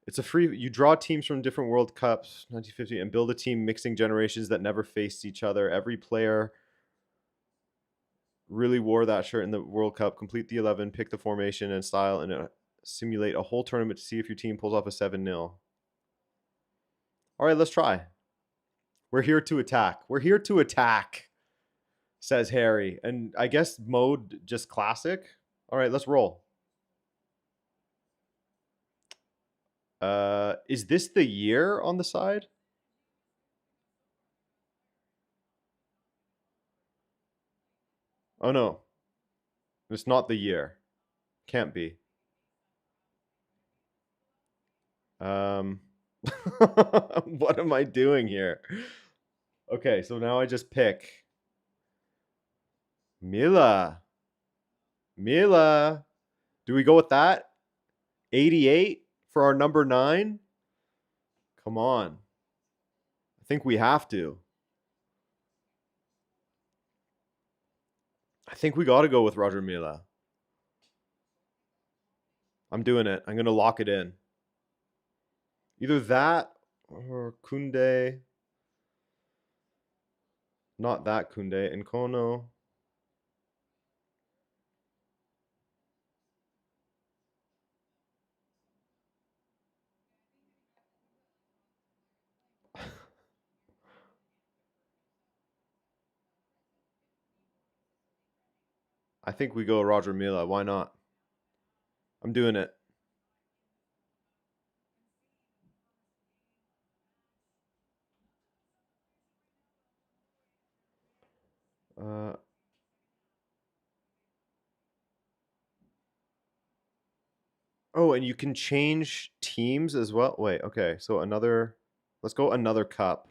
It's a free you draw teams from different World Cups 1950 and build a team mixing generations that never faced each other. Every player really wore that shirt in the World Cup. Complete the 11, pick the formation and style and simulate a whole tournament to see if your team pulls off a 7-0. All right, let's try. We're here to attack. We're here to attack, says Harry. And I guess mode just classic. All right, let's roll. Is this the year on the side? Oh no. It's not the year. Can't be. What am I doing here? Okay, so now I just pick Mila. Mila. Do we go with that? 88 for our number 9? Come on. I think we have to. I think we got to go with Roger Mila. I'm doing it. I'm going to lock it in. Either that or Kunde. Not that Kunde. Nkono. I think we go Roger Mila. Why not? I'm doing it. Uh, oh, and you can change teams as well. Wait, okay. So another. Let's go another cup.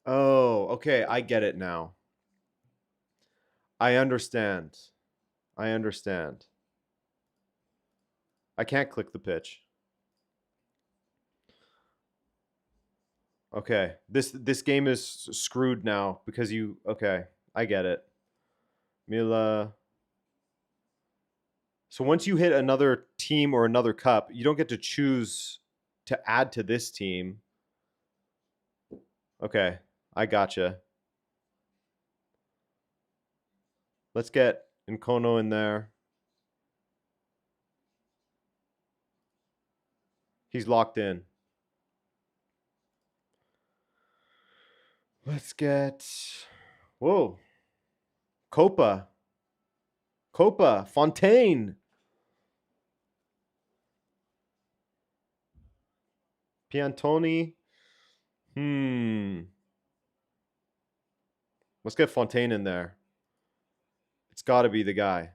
Oh, okay. I get it now. I understand. I understand. I can't click the pitch. Okay. This game is screwed now because you okay. I get it. Mila. So once you hit another team or another cup, you don't get to choose to add to this team. Okay. I gotcha. Let's get Nkono in there. He's locked in. Let's get. Whoa. Copa. Copa. Fontaine. Piantoni. Let's get Fontaine in there. It's got to be the guy.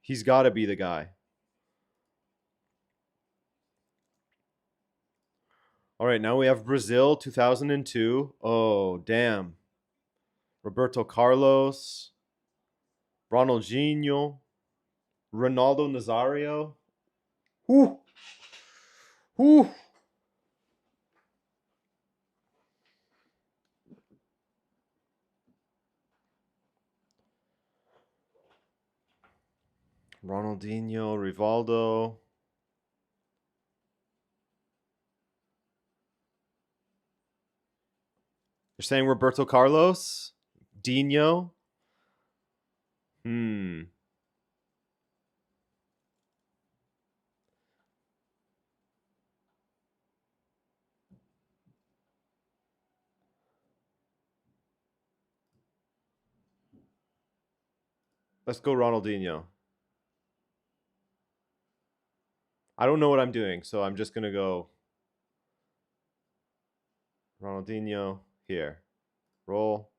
He's got to be the guy. All right, now we have Brazil 2002. Oh, damn. Roberto Carlos. Ronaldinho. Ronaldo Nazario. Whew. Whew. Ronaldinho, Rivaldo. You're saying Roberto Carlos? Dino? Let's go Ronaldinho. I don't know what I'm doing, so I'm just gonna go Ronaldinho here. Roll.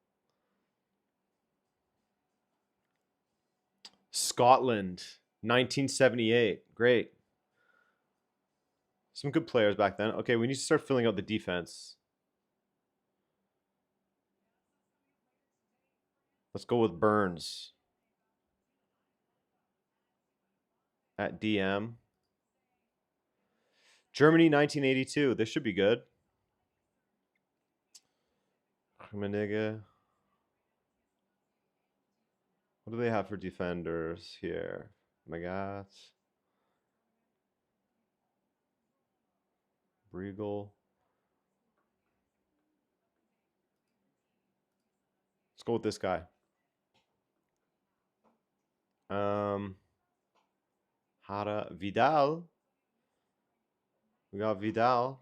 Scotland, 1978. Great. Some good players back then. Okay, we need to start filling out the defense. Let's go with Burns at DM. Germany, 1982. This should be good. Rummenigge. What do they have for defenders here? Magat. Briegel. Let's go with this guy. Hara Vidal. We got Vidal.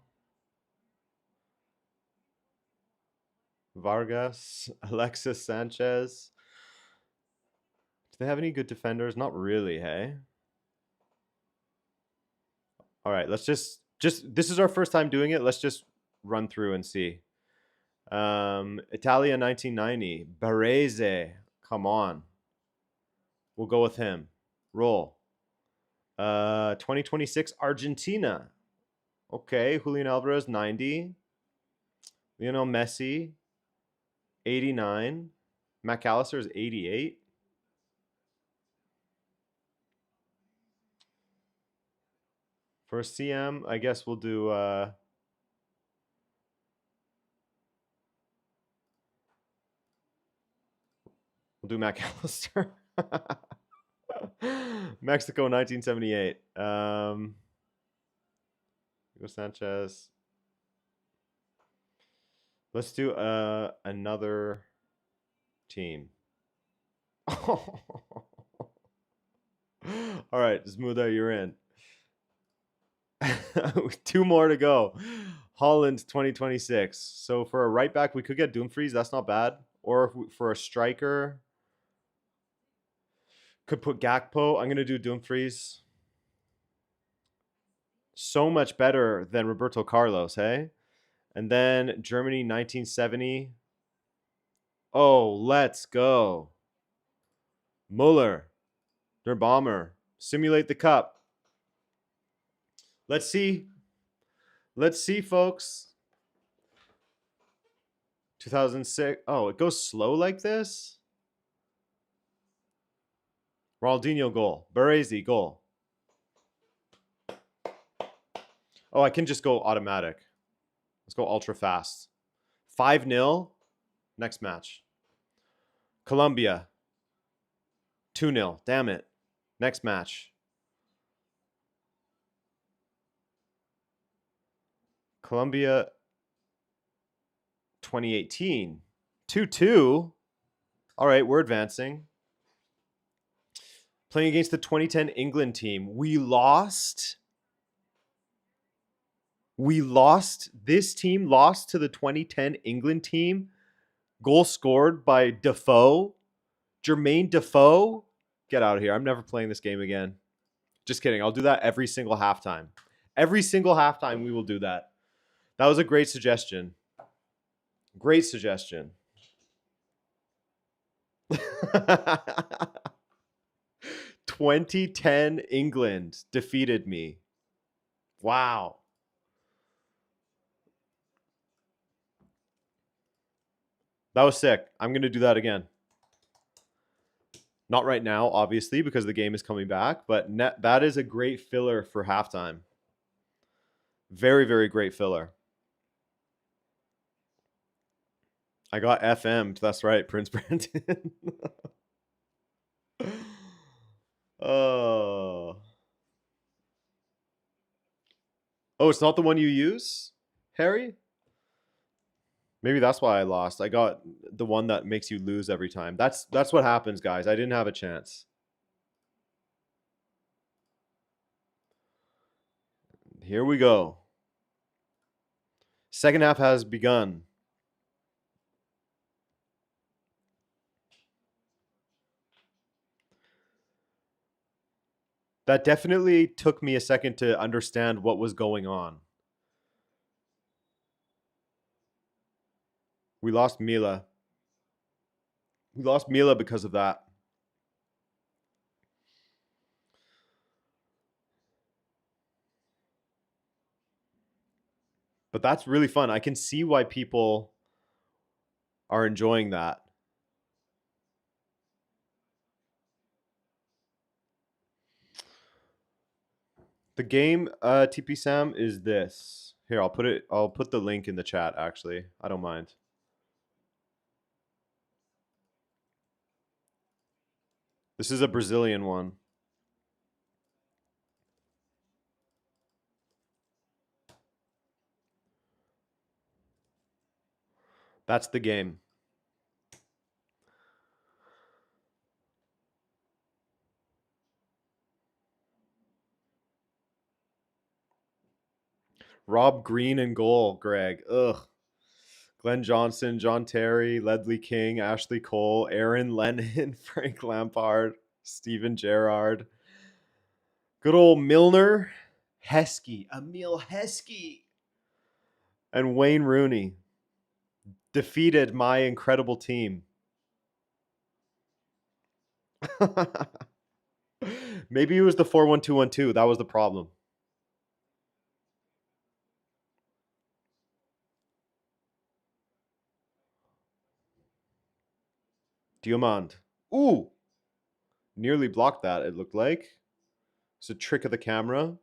Vargas. Alexis Sanchez. Do they have any good defenders? Not really, hey? All right, let's just this is our first time doing it. Let's just run through and see. Italia 1990. Barese. Come on. We'll go with him. Roll. 2026 Argentina. Okay, Julian Alvarez 90. Lionel Messi 89. McAllister is 88. For CM, I guess we'll do McAllister. Mexico 1978. Hugo Sanchez. Let's do another team. All right, Smoother, you're in. 2 more to go. Holland 2026. So for a right back, we could get Dumfries. That's not bad. Or if for a striker, could put Gakpo. I'm going to do Dumfries. So much better than Roberto Carlos, hey? And then Germany 1970. Oh, let's go. Muller. Der Bomber. Simulate the cup. Let's see. Let's see, folks. 2006. Oh, it goes slow like this? Ronaldinho goal. Baresi goal. Oh, I can just go automatic. Let's go ultra fast. 5-0. Next match. Colombia. 2-0. Damn it. Next match. Colombia 2018. 2-2. All right, we're advancing. Playing against the 2010 England team. We lost. This team lost to the 2010 England team. Goal scored by Defoe. Jermaine Defoe. Get out of here. I'm never playing this game again. Just kidding. I'll do that every single halftime. Every single halftime we will do that. That was a great suggestion. Great suggestion. 2010 England defeated me. Wow. That was sick. I'm going to do that again. Not right now, obviously, because the game is coming back, but that is a great filler for halftime. Very, very great filler. I got FM'd. That's right, Prince Brandon. Oh. Oh, it's not the one you use, Harry? Maybe that's why I lost. I got the one that makes you lose every time. That's what happens, guys. I didn't have a chance. Here we go. Second half has begun. That definitely took me a second to understand what was going on. We lost Mila. We lost Mila because of that. But that's really fun. I can see why people are enjoying that. The game, TP Sam, is this. Here, I'll put it. I'll put the link in the chat. Actually, I don't mind. This is a Brazilian one. That's the game. Rob Green in goal, Greg. Ugh. Glenn Johnson, John Terry, Ledley King, Ashley Cole, Aaron Lennon, Frank Lampard, Steven Gerrard. Good old Milner, Heskey, Emil Heskey, and Wayne Rooney defeated my incredible team. Maybe it was the 4-1-2-1-2. That was the problem. Diamond. Ooh. Nearly blocked that, it looked like. It's a trick of the camera.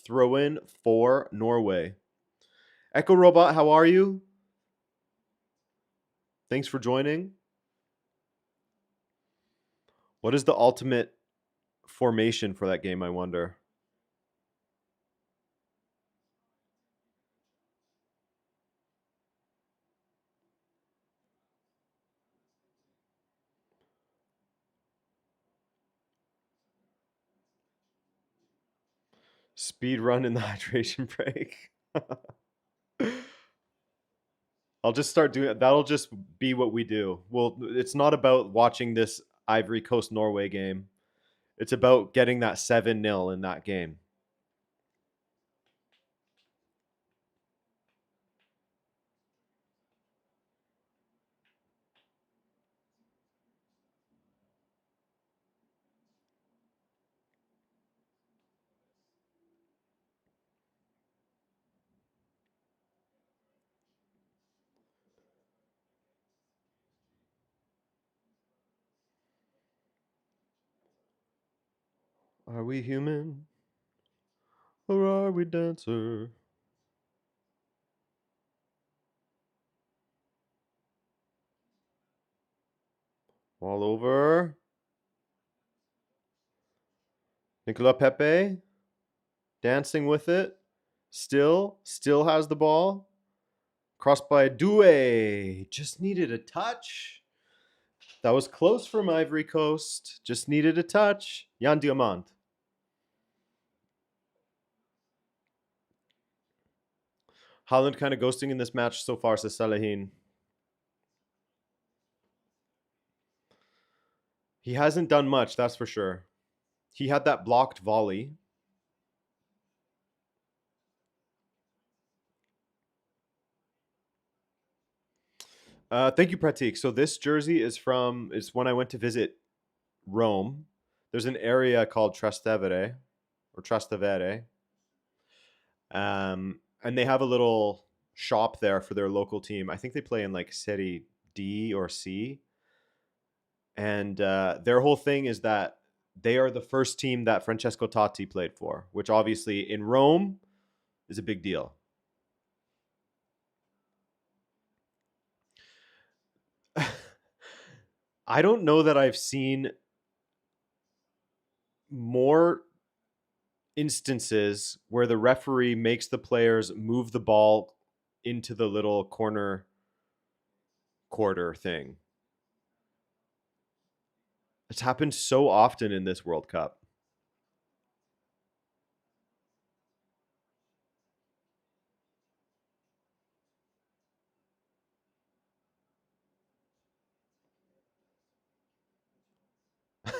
Throw in for Norway. Echo Robot, how are you? Thanks for joining. What is the ultimate formation for that game, I wonder? Speed run in the hydration break. I'll just start doing it. That'll just be what we do. Well, it's not about watching this Ivory Coast Norway game. It's about getting that 7-0 in that game. Are we human? Or are we dancer? All over. Nicola Pepe. Dancing with it. Still has the ball. Crossed by Doué. Just needed a touch. That was close from Ivory Coast. Just needed a touch. Jan Diamant. Holland kind of ghosting in this match so far, says Salahin. He hasn't done much, that's for sure. He had that blocked volley. Thank you, Pratik. So this jersey is when I went to visit Rome. There's an area called Trastevere or Trastevere. And they have a little shop there for their local team. I think they play in like Serie D or C. And their whole thing is that they are the first team that Francesco Totti played for, which obviously in Rome is a big deal. I don't know that I've seen more instances where the referee makes the players move the ball into the little corner quarter thing. It's happened so often in this World Cup.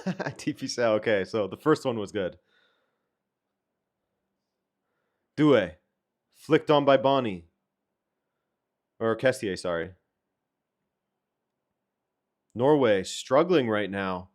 TP say, okay, so the first one was good. Due. Flicked on by Bonnie. Or Kessier, sorry. Norway struggling right now.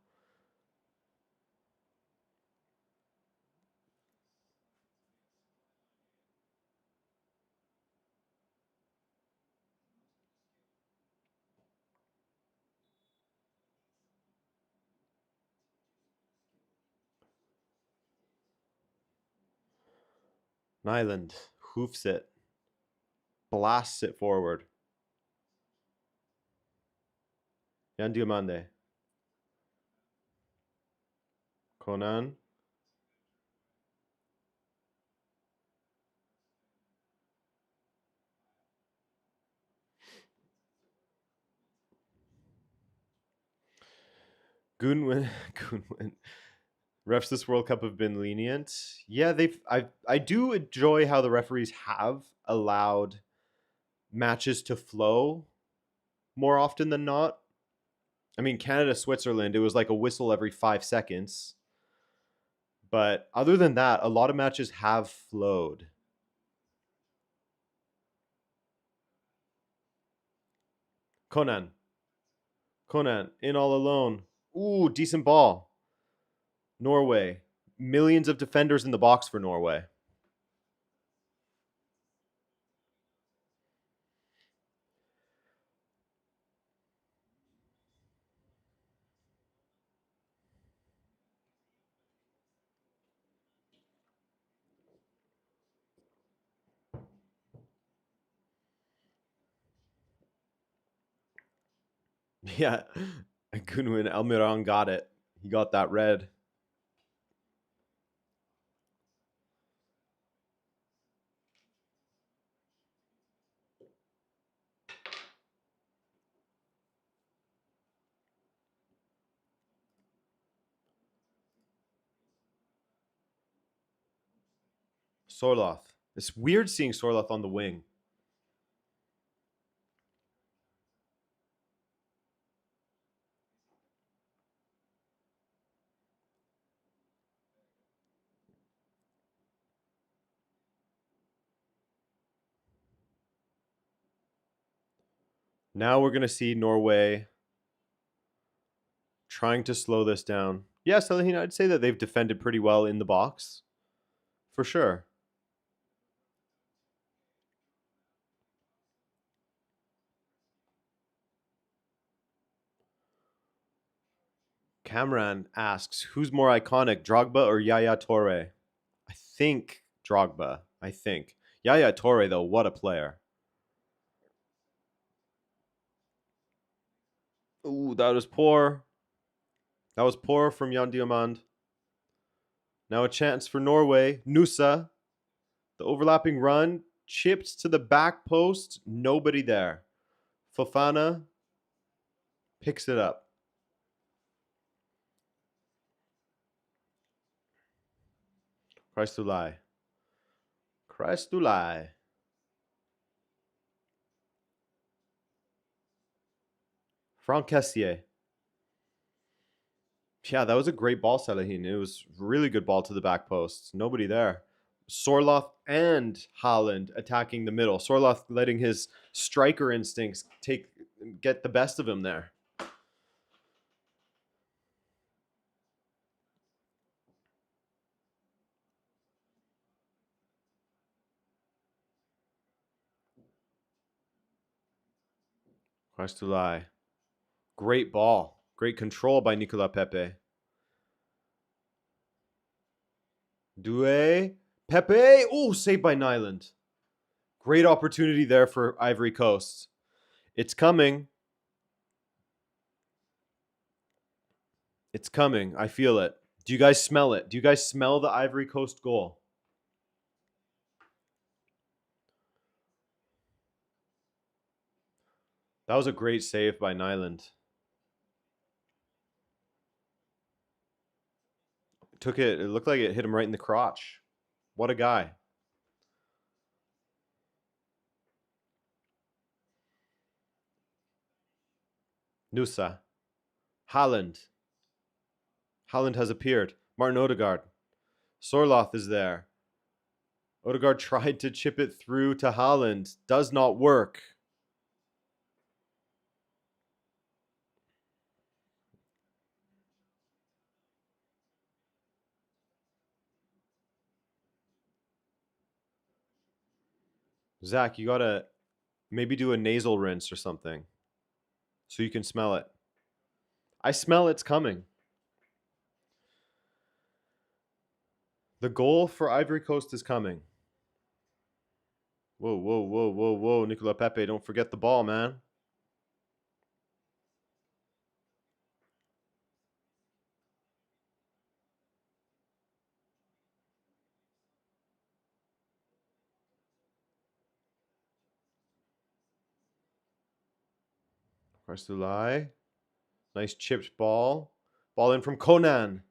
Nyland hoofs it. Blasts it forward. Jan Diomande. Conan. Goonwin. Goonwin. Refs this World Cup have been lenient. Yeah, I do enjoy how the referees have allowed matches to flow more often than not. I mean, Canada, Switzerland, it was like a whistle every 5 seconds. But other than that, a lot of matches have flowed. Conan. Conan in all alone. Ooh, decent ball. Norway. Millions of defenders in the box for Norway. Yeah. Gunwin Almiron got it. He got that red. Sorloth. It's weird seeing Sorloth on the wing. Now we're going to see Norway trying to slow this down. Yes, I'd say that they've defended pretty well in the box. For sure. Cameron asks, who's more iconic, Drogba or Yaya Toure? I think Drogba. I think. Yaya Toure, though, what a player. Ooh, that was poor. That was poor from Jan Diomand. Now a chance for Norway. Nusa. The overlapping run. Chipped to the back post. Nobody there. Fofana picks it up. Christulai. Christulai. Franck Kessier. Yeah, that was a great ball, Salahin. It was really good ball to the back post. Nobody there. Sorloth and Haaland attacking the middle. Sorloth letting his striker instincts get the best of him there. Christulai. Great ball. Great control by Nicolas Pepe. Doué. Pepe. Oh, saved by Nyland. Great opportunity there for Ivory Coast. It's coming. It's coming. I feel it. Do you guys smell it? Do you guys smell the Ivory Coast goal? That was a great save by Nyland. It looked like it hit him right in the crotch. What a guy. Nusa. Haaland. Haaland has appeared. Martin Odegaard. Sorloth is there. Odegaard tried to chip it through to Haaland. Does not work. Zach, you gotta maybe do a nasal rinse or something so you can smell it. I smell it's coming. The goal for Ivory Coast is coming. Whoa, whoa, whoa, whoa, whoa. Nicola Pepe, don't forget the ball, man. Arsulai. Nice chipped ball. Ball in from Conan.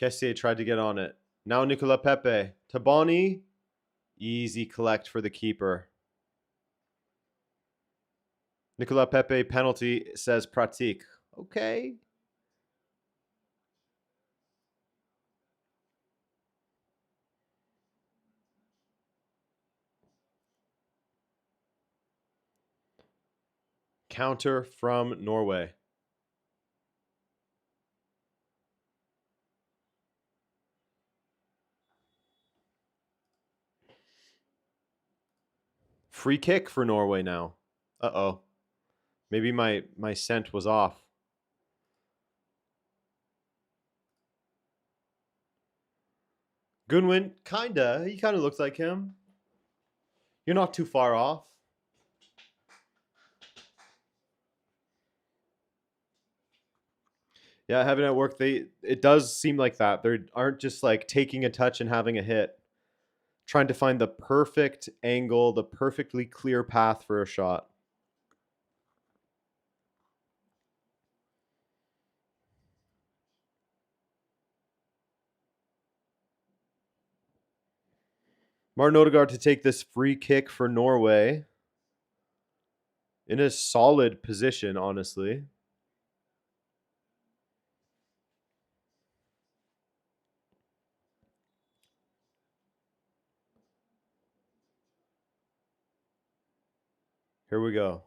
Kessier tried to get on it. Now Nicola Pepe. Tabani. Easy collect for the keeper. Nicola Pepe penalty, says Pratik. Okay. Counter from Norway. Free kick for Norway now. Uh-oh. Maybe my scent was off. Goodwin, kinda. He kinda looks like him. You're not too far off. Yeah, having it work, it does seem like that. They aren't just like taking a touch and having a hit. Trying to find the perfect angle, the perfectly clear path for a shot. Martin Odegaard to take this free kick for Norway. In a solid position, honestly. Here we go.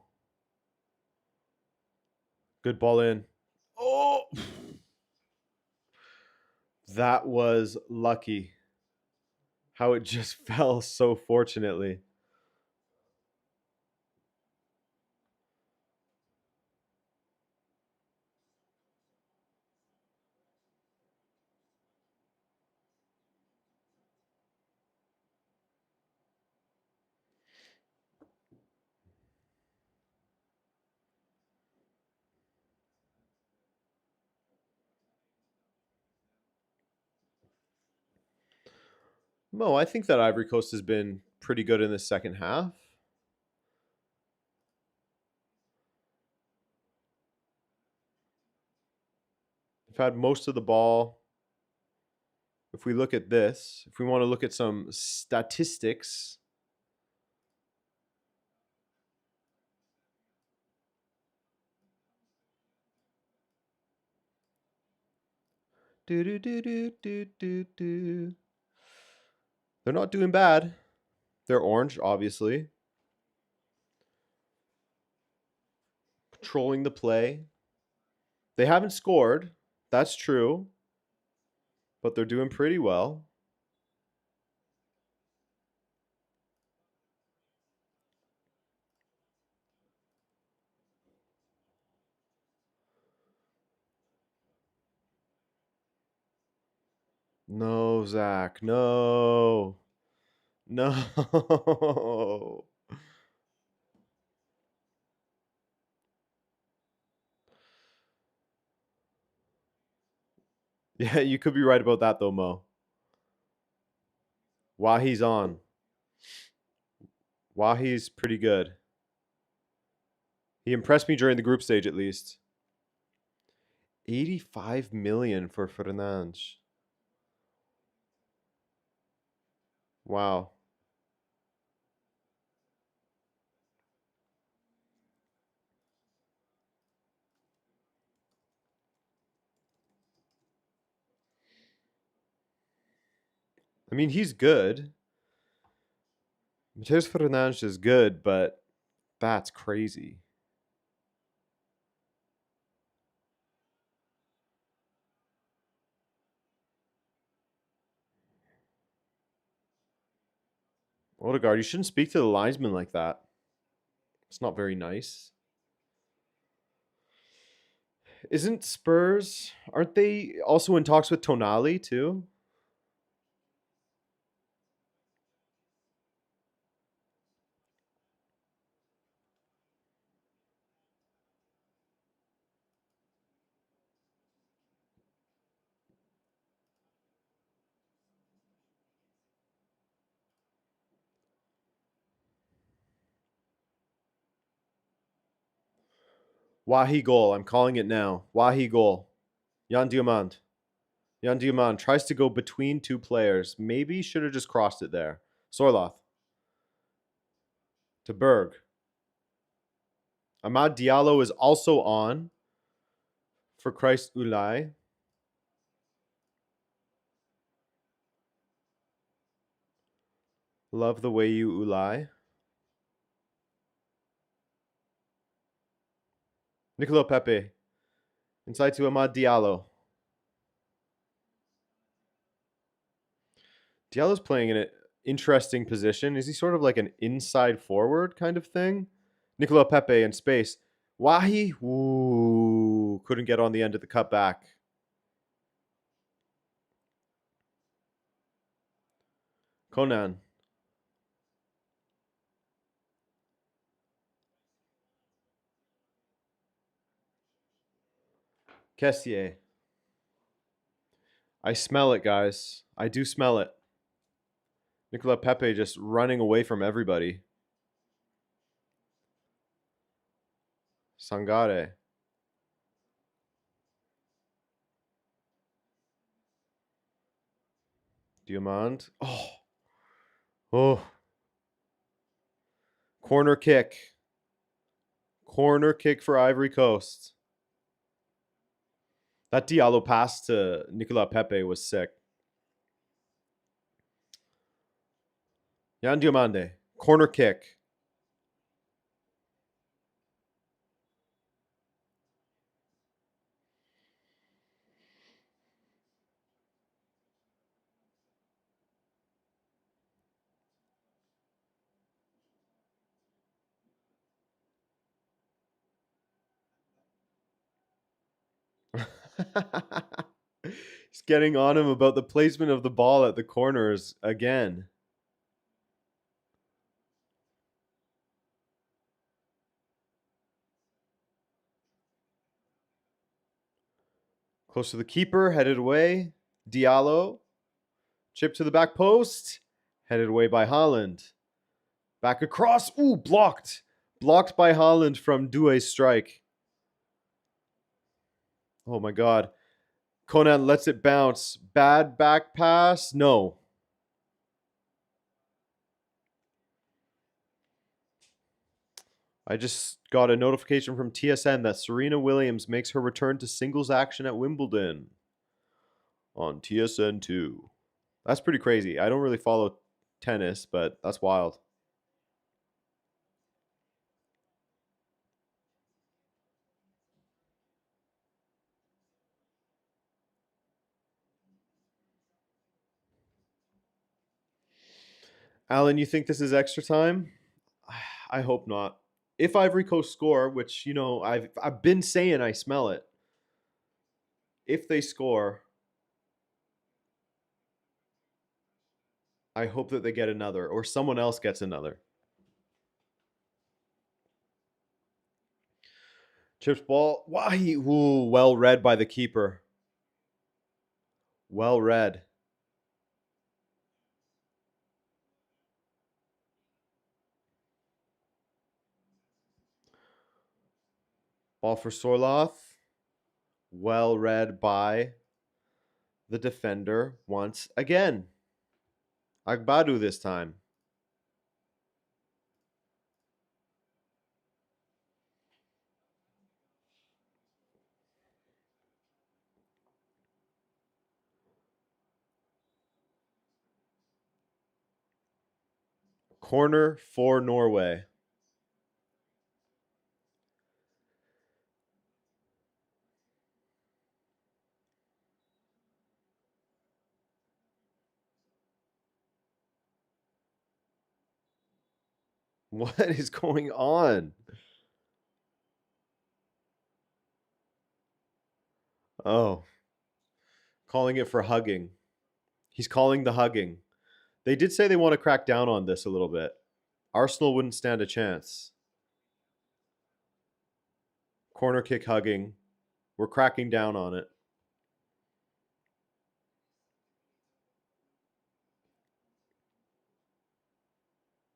Good ball in. Oh! That was lucky. How it just fell so fortunately. Mo, I think that Ivory Coast has been pretty good in the second half. They've had most of the ball. If we look at this, if we want to look at some statistics, they're not doing bad. They're orange, obviously. Controlling the play. They haven't scored. That's true. But they're doing pretty well. No, Zach. No. No. Yeah, you could be right about that though, Mo. Wahi's on. Wahi's pretty good. He impressed me during the group stage at least. 85 million for Fernandes. Wow. I mean, he's good. Mateus Fernandes is good, but that's crazy. Odegaard, you shouldn't speak to the linesman like that. It's not very nice. Isn't Spurs, aren't they also in talks with Tonali too? Wahi goal. I'm calling it now. Wahi goal. Jan Diamant. Jan Diamant tries to go between two players. Maybe should have just crossed it there. Sorloth to Berg. Ahmad Diallo is also on for Christ Ulai. Love the way you Ulai. Nicola Pepe. Inside to Ahmad Diallo. Diallo's playing in an interesting position. Is he sort of like an inside forward kind of thing? Nicola Pepe in space. Wahi, ooh, couldn't get on the end of the cutback. Conan. Kessier. I smell it, guys. I do smell it. Nicola Pepe just running away from everybody. Sangare. Diamant. Oh. Oh. Corner kick. Corner kick for Ivory Coast. That Diallo pass to Nicola Pepe was sick. Yan Diomande. Corner kick. He's getting on him about the placement of the ball at the corners again. Close to the keeper, headed away. Diallo. Chip to the back post. Headed away by Holland. Back across. Ooh, blocked. Blocked by Holland from Doué's strike. Oh my god. Conan lets it bounce. Bad back pass? No. I just got a notification from TSN that Serena Williams makes her return to singles action at Wimbledon on TSN2. That's pretty crazy. I don't really follow tennis, but that's wild. Alan, you think this is extra time? I hope not. If Ivory Coast score, which I've been saying I smell it. If they score, I hope that they get another or someone else gets another. Chips ball. Why? Ooh, well read by the keeper. Well read. Ball for Sorloth. Well read by the defender once again. Agbadu this time. Corner for Norway. What is going on? Oh, calling it for hugging. He's calling the hugging. They did say they want to crack down on this a little bit. Arsenal wouldn't stand a chance. Corner kick hugging. We're cracking down on it.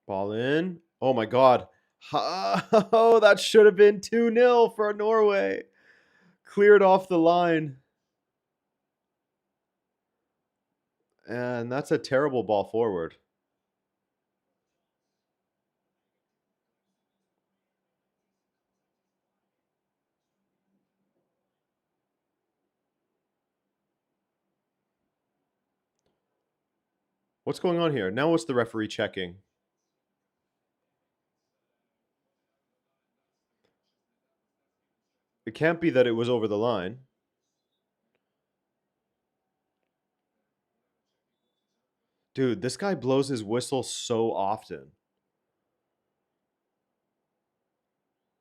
Ball in. Oh my god. Oh, that should have been 2-0 for Norway. Cleared off the line. And that's a terrible ball forward. What's going on here? Now what's the referee checking? It can't be that it was over the line. Dude, this guy blows his whistle so often.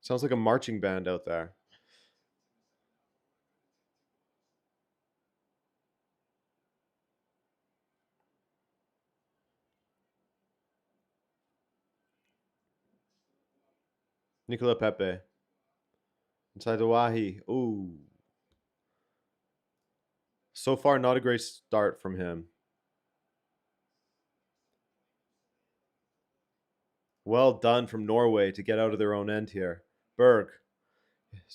Sounds like a marching band out there. Nicola Pepe. Inside the Wahi. Ooh. So far, not a great start from him. Well done from Norway to get out of their own end here. Berg.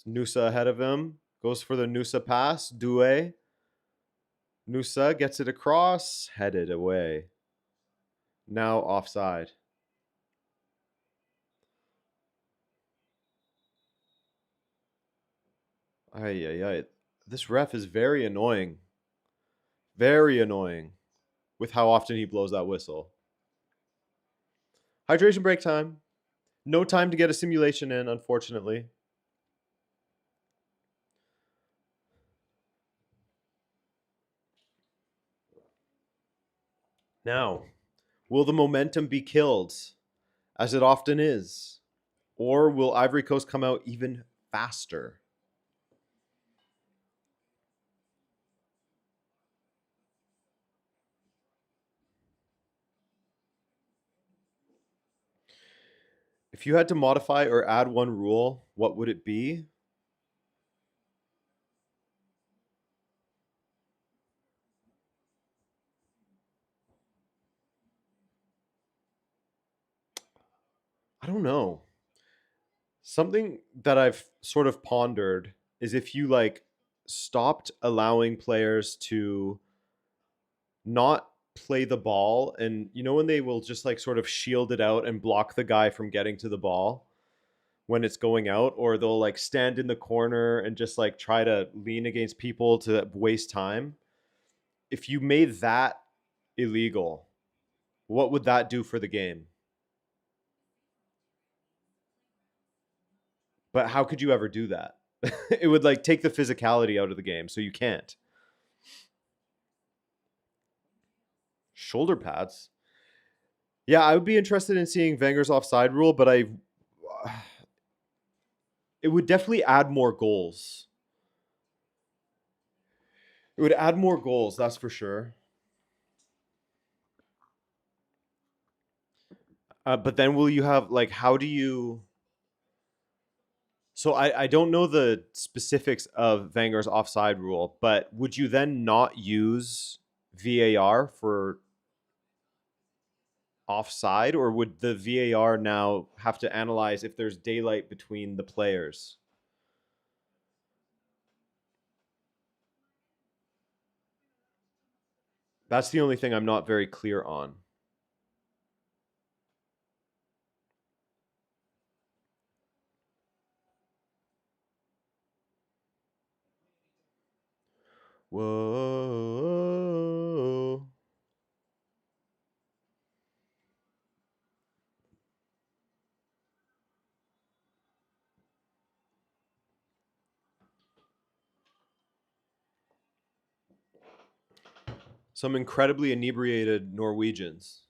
Nusa ahead of him. Goes for the Nusa pass. Due. Nusa gets it across. Headed away. Now offside. Ay, ay, ay. This ref is very annoying. Very annoying with how often he blows that whistle. Hydration break time. No time to get a simulation in, unfortunately. Now, will the momentum be killed, as it often is? Or will Ivory Coast come out even faster? If you had to modify or add one rule, what would it be? I don't know. Something that I've sort of pondered is if you like stopped allowing players to not play the ball, and you know when they will just like sort of shield it out and block the guy from getting to the ball when it's going out, or they'll like stand in the corner and just like try to lean against people to waste time. If you made that illegal, what would that do for the game? But how could you ever do that? It would like take the physicality out of the game, so you can't. Shoulder pads. Yeah, I would be interested in seeing Wenger's offside rule, but it would definitely add more goals. It would add more goals, that's for sure. But then will you have like how do you? So I don't know the specifics of Wenger's offside rule, but would you then not use VAR for offside, or would the VAR now have to analyze if there's daylight between the players? That's the only thing I'm not very clear on. Whoa. Some incredibly inebriated Norwegians.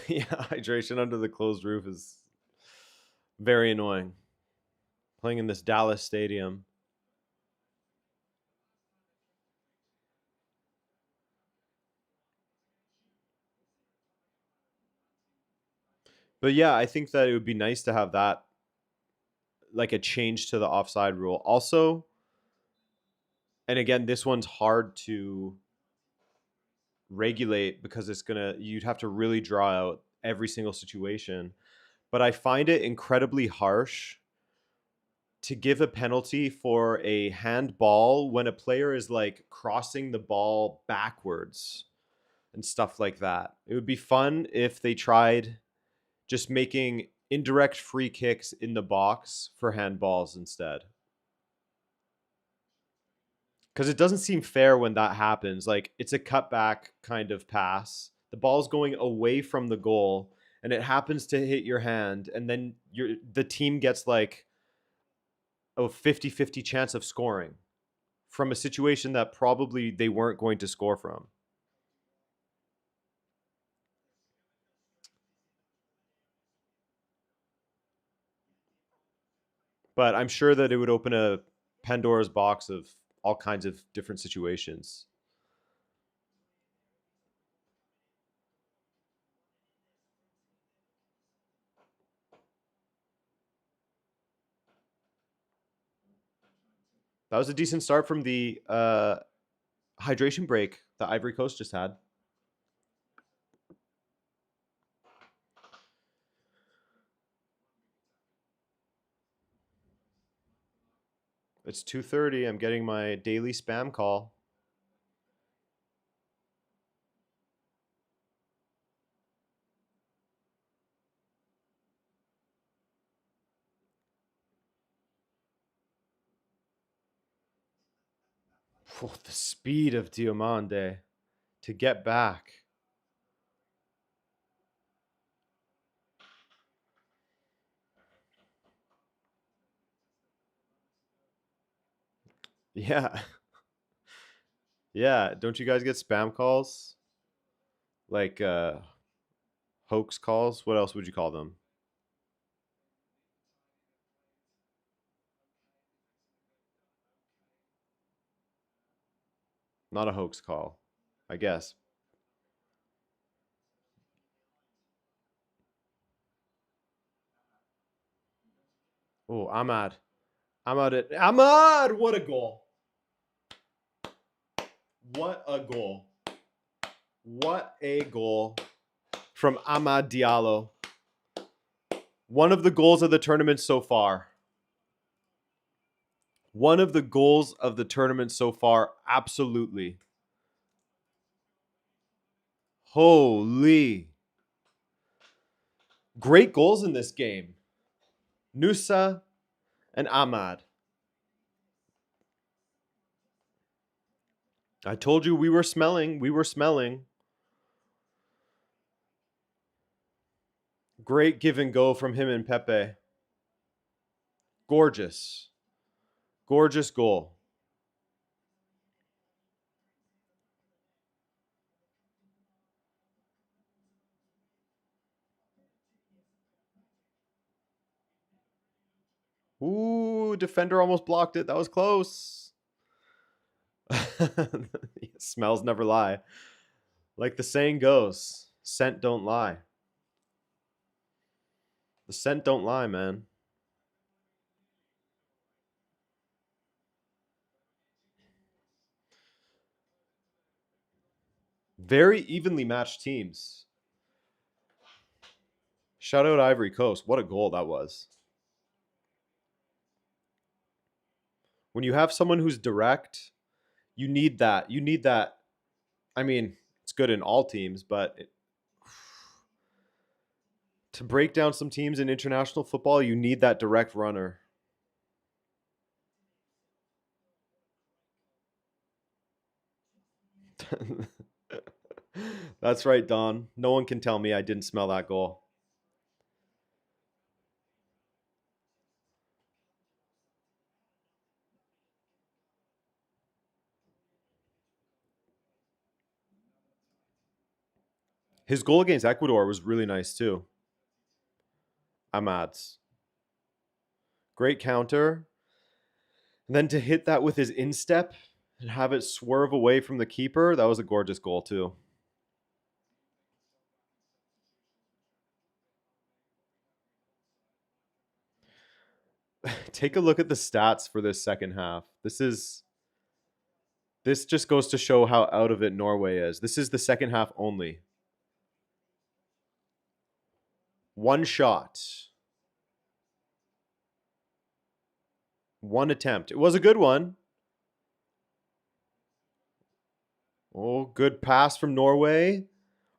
Yeah, hydration under the closed roof is very annoying. Playing in this Dallas stadium. But yeah, I think that it would be nice to have that, like a change to the offside rule. Also, and again, this one's hard to regulate because you'd have to really draw out every single situation. But I find it incredibly harsh to give a penalty for a handball when a player is like crossing the ball backwards and stuff like that. It would be fun if they tried just making indirect free kicks in the box for handballs instead. Because it doesn't seem fair when that happens. Like, it's a cutback kind of pass. The ball's going away from the goal and it happens to hit your hand, and then the team gets like a 50-50 chance of scoring from a situation that probably they weren't going to score from. But I'm sure that it would open a Pandora's box of all kinds of different situations. That was a decent start from the hydration break that Ivory Coast just had. It's 2:30. I'm getting my daily spam call. Oh, the speed of Diomande to get back. Yeah. Yeah. Don't you guys get spam calls? Like hoax calls? What else would you call them? Not a hoax call, I guess. Oh, Ahmad. Ahmad! What a goal. What a goal. What a goal from Ahmad Diallo. One of the goals of the tournament so far. One of the goals of the tournament so far, absolutely. Holy. Great goals in this game. Nusa and Ahmad. I told you we were smelling. We were smelling. Great give and go from him and Pepe. Gorgeous. Gorgeous goal. Ooh, defender almost blocked it. That was close. Smells never lie. Like the saying goes, scent don't lie. The scent don't lie, man. Very evenly matched teams. Shout out Ivory Coast. What a goal that was. When you have someone who's direct, you need that. You need that. I mean, it's good in all teams, but to break down some teams in international football, you need that direct runner. That's right, Don. No one can tell me I didn't smell that goal. His goal against Ecuador was really nice too. Amad's great counter. And then to hit that with his instep and have it swerve away from the keeper, that was a gorgeous goal too. Take a look at the stats for this second half. This just goes to show how out of it Norway is. This is the second half only. One shot. One attempt. It was a good one. Oh, good pass from Norway.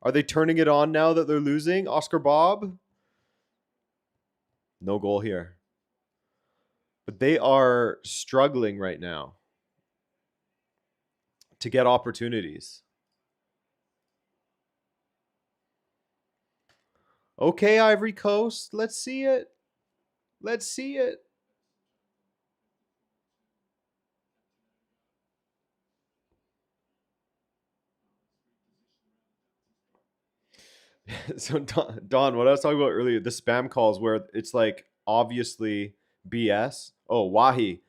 Are they turning it on now that they're losing? Oscar Bob? No goal here. But they are struggling right now to get opportunities. Okay, Ivory Coast, let's see it. Let's see it. So Don, what I was talking about earlier, the spam calls where it's like obviously BS. Oh, Wahi,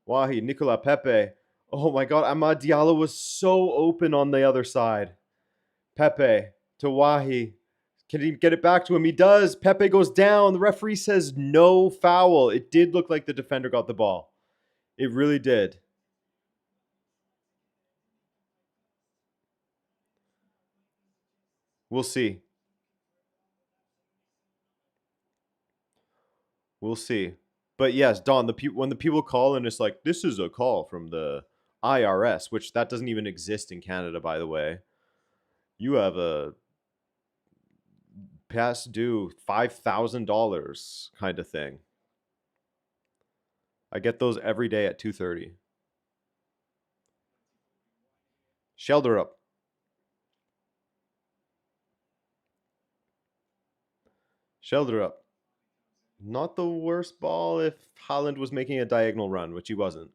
Nicola Pepe. Oh my God, Amad Diallo was so open on the other side. Pepe to Wahi. Can he get it back to him? He does. Pepe goes down. The referee says no foul. It did look like the defender got the ball. It really did. We'll see. We'll see. But yes, Don, when the people call and it's like, this is a call from the IRS, which that doesn't even exist in Canada, by the way. You have a past due $5,000 kind of thing. I get those every day at 2:30. Shelter up. Shelter up. Not the worst ball if Haaland was making a diagonal run, which he wasn't.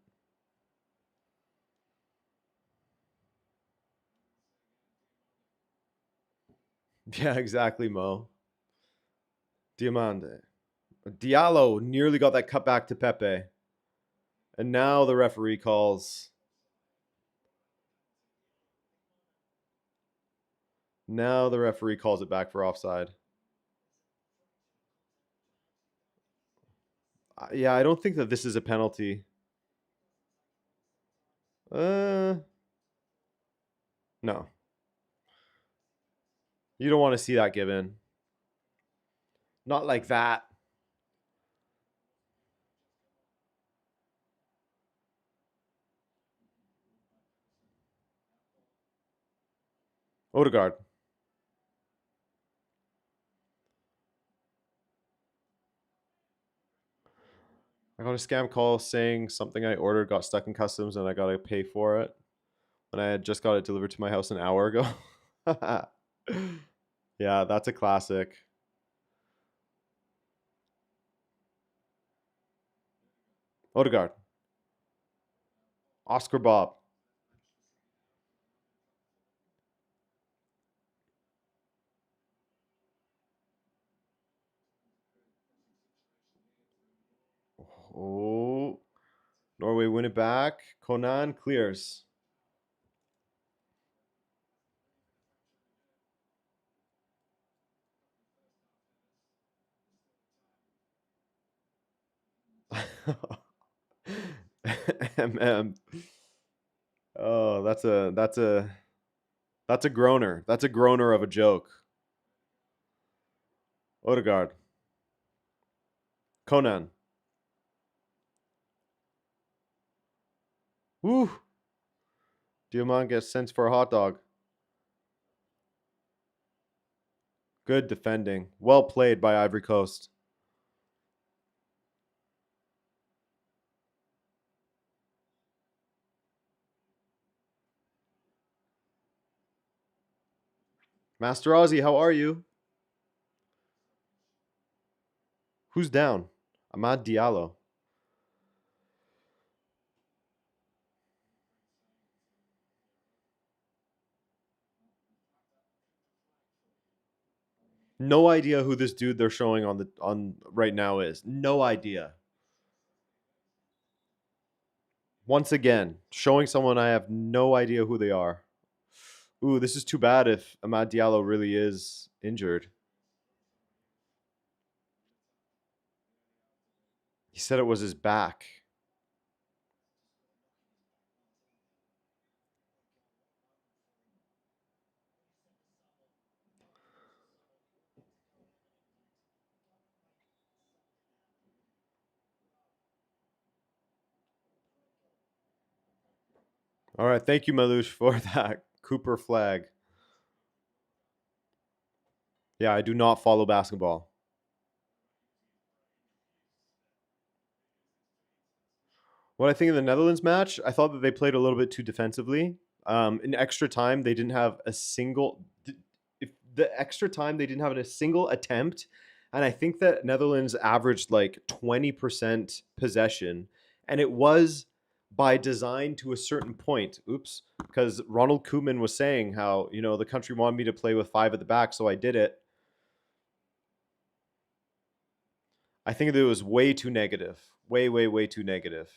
Yeah, exactly, Mo. Diamande. Diallo nearly got that cut back to Pepe. And now the referee calls. Now the referee calls it back for offside. Yeah, I don't think that this is a penalty. No. You don't want to see that given. Not like that. Odegaard. I got a scam call saying something I ordered got stuck in customs and I got to pay for it. And I had just got it delivered to my house an hour ago. Yeah, that's a classic. Odegaard. Oscar Bob. Oh, Norway win it back. Conan clears. MM. Oh, that's a groaner. That's a groaner of a joke. Odegaard. Conan. Woo. Diamond gets sent for a hot dog. Good defending. Well played by Ivory Coast. Master Ozzy, how are you? Who's down? Ahmad Diallo. No idea who this dude they're showing on right now is. No idea. Once again, showing someone I have no idea who they are. Ooh, this is too bad if Ahmad Diallo really is injured. He said it was his back. All right, thank you, Malouche, for that Cooper flag. Yeah, I do not follow basketball. What I think of the Netherlands match, I thought that they played a little bit too defensively. In extra time, they didn't have a single. If the extra time, they didn't have a single attempt, and I think that Netherlands averaged like 20% possession, and it was by design to a certain point. Oops, because Ronald Koeman was saying how the country wanted me to play with five at the back, so I did it. I think that it was way too negative, way, way, way too negative.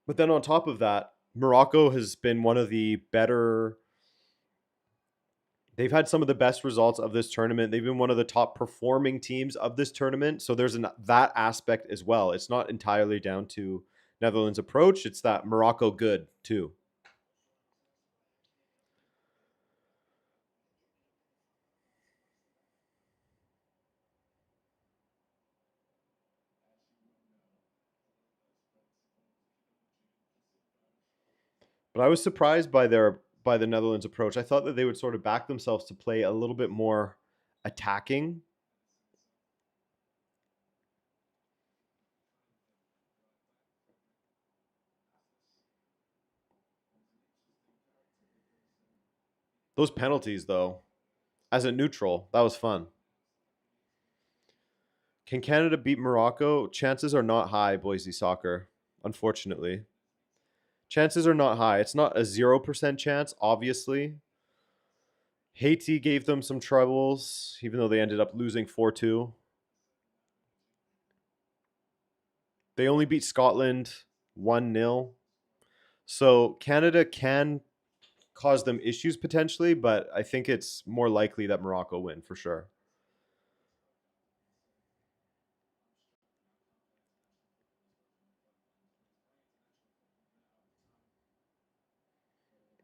But then on top of that, Morocco has been one of the better. They've had some of the best results of this tournament. They've been one of the top performing teams of this tournament. So there's that aspect as well. It's not entirely down to Netherlands' approach. It's that Morocco good too. But I was surprised by the Netherlands' approach. I thought that they would sort of back themselves to play a little bit more attacking. Those penalties, though, as a neutral, that was fun. Can Canada beat Morocco? Chances are not high, Boise Soccer, unfortunately. Chances are not high. It's not a 0% chance, obviously. Haiti gave them some troubles, even though they ended up losing 4-2. They only beat Scotland 1-0. So Canada can cause them issues potentially, but I think it's more likely that Morocco win for sure.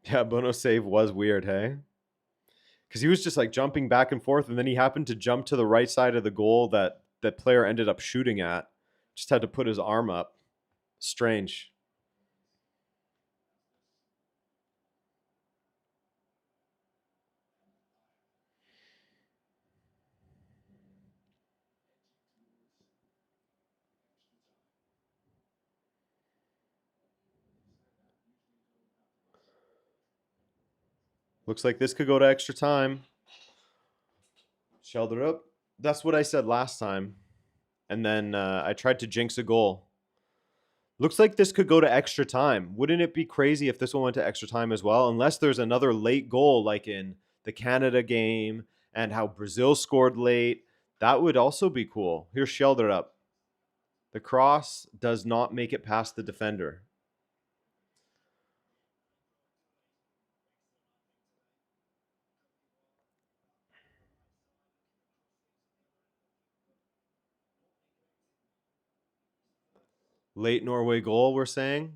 Yeah, Bono's save was weird, hey? Because he was just like jumping back and forth, and then he happened to jump to the right side of the goal that player ended up shooting at. Just had to put his arm up. Strange. Looks like this could go to extra time. Shelled it up. That's what I said last time. And then I tried to jinx a goal. Looks like this could go to extra time. Wouldn't it be crazy if this one went to extra time as well? Unless there's another late goal, like in the Canada game and how Brazil scored late. That would also be cool. Here's shelled it up. The cross does not make it past the defender. Late Norway goal, we're saying.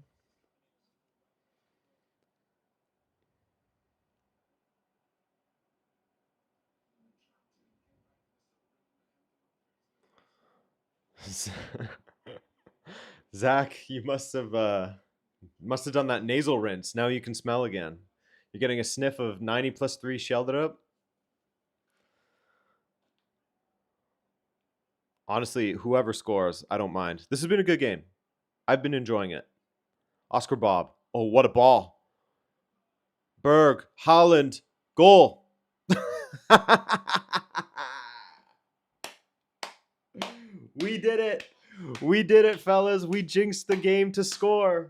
Zach, you must have done that nasal rinse. Now you can smell again. You're getting a sniff of 90 plus 3 shelled it up. Honestly, whoever scores, I don't mind. This has been a good game. I've been enjoying it. Oscar Bob. Oh, what a ball. Berg, Holland, Goal. We did it. We did it, fellas. We jinxed the game to score.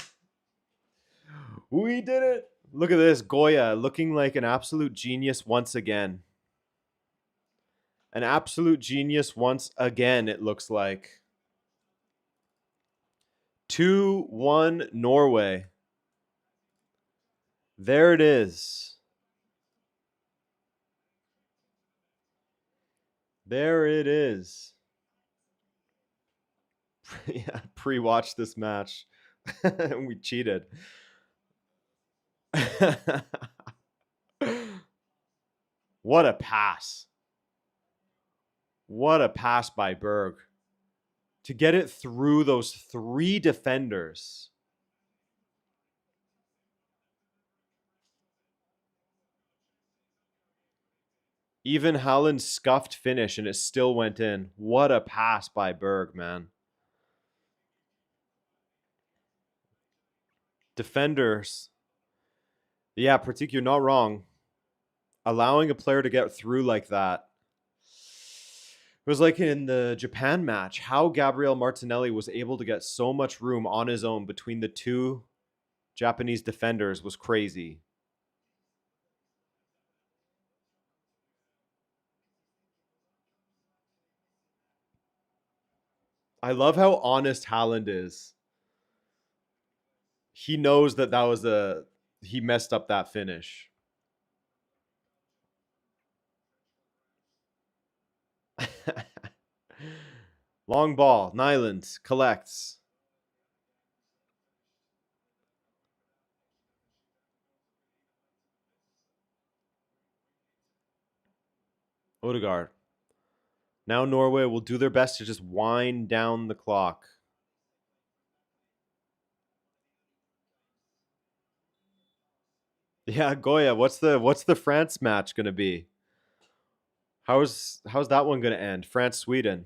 We did it. Look at this. Goya looking like an absolute genius once again. An absolute genius once again, it looks like. 2-1 Norway. There it is. There it is. Yeah, pre-watched this match. We cheated. What a pass. What a pass by Berg. To get it through those three defenders. Even Haaland's scuffed finish and it still went in. What a pass by Berg, man. Defenders. Yeah, Pratik, you're not wrong. Allowing a player to get through like that. It was like in the Japan match, how Gabriel Martinelli was able to get so much room on his own between the two Japanese defenders was crazy. I love how honest Haaland is. He knows that he messed up that finish. Long ball. Nyland collects. Odegaard. Now Norway will do their best to just wind down the clock. Yeah, Goya, what's the France match going to be? How's that one going to end? France-Sweden.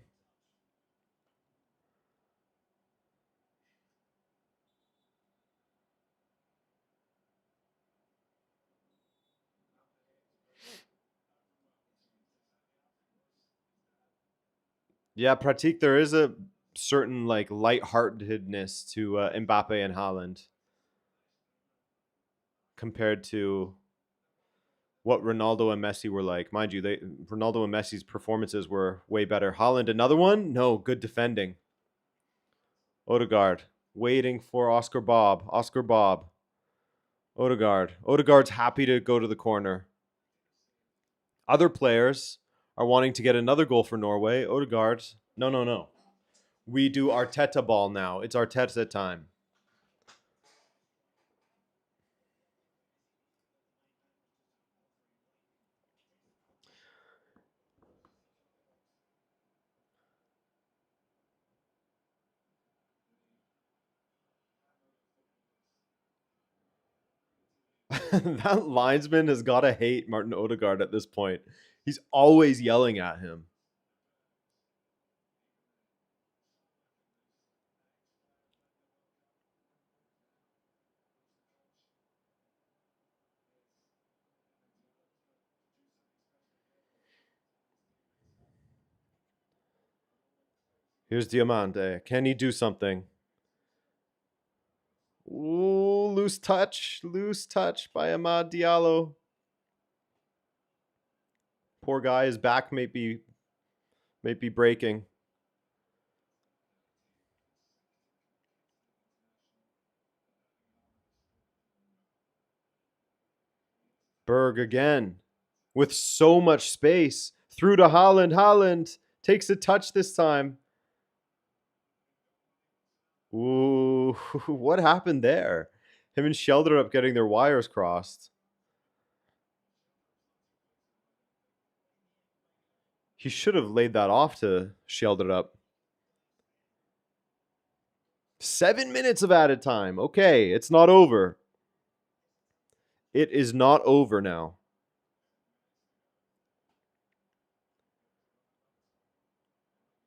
Yeah, Pratik, there is a certain like lightheartedness to Mbappe and Haaland compared to what Ronaldo and Messi were like. Mind you, Ronaldo and Messi's performances were way better. Haaland, another one? No, good defending. Odegaard, waiting for Oscar Bob. Oscar Bob. Odegaard. Odegaard's happy to go to the corner. Other players are wanting to get another goal for Norway. Odegaard, no. We do Arteta ball now. It's Arteta time. That linesman has got to hate Martin Odegaard at this point. He's always yelling at him. Here's Diamante. Can he do something? Ooh, loose touch by Amad Diallo. Poor guy, his back may be breaking. Berg again with so much space through to Haaland. Haaland takes a touch this time. Ooh, what happened there? Him and Sheldon getting their wires crossed. He should have laid that off to Sheldon. 7 minutes of added time. Okay, it's not over. It is not over now.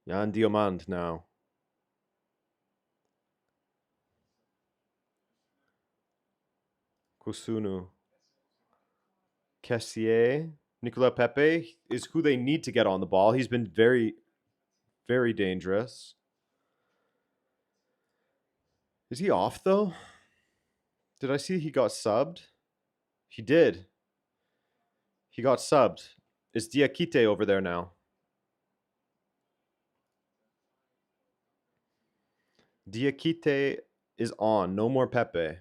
Jan Diamant now. Kusunu. Kessier. Nicolas Pepe is who they need to get on the ball. He's been very, very dangerous. Is he off, though? Did I see he got subbed? He did. He got subbed. Is Diakite over there now? Diakite is on. No more Pepe.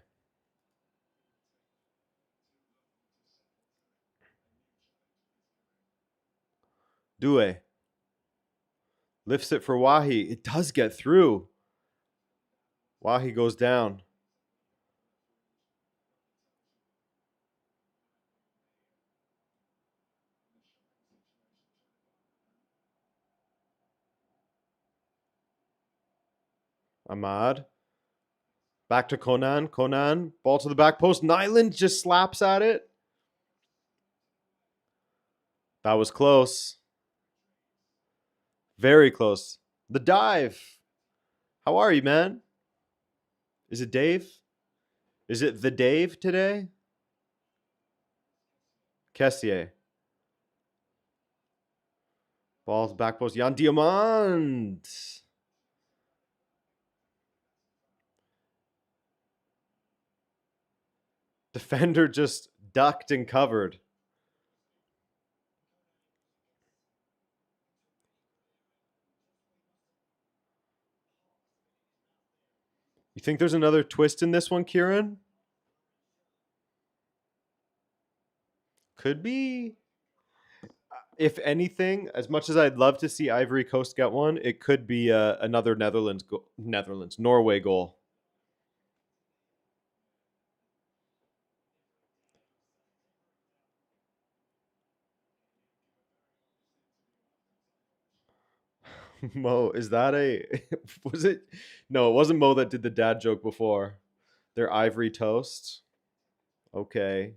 Due. Lifts it for Wahi. It does get through. Wahi goes down. Ahmad. Back to Conan. Conan. Ball to the back post. Nyland just slaps at it. That was close. Very close. The dive. How are you, man? Is it Dave? Is it the Dave today? Kessier. Ball to back post. Jan Diamant. Defender just ducked and covered. You think there's another twist in this one, Kieran? Could be. If anything, as much as I'd love to see Ivory Coast get one, it could be another Norway goal. Mo, is that a was it? No, it wasn't Mo that did the dad joke before. They're Ivory Toast. Okay.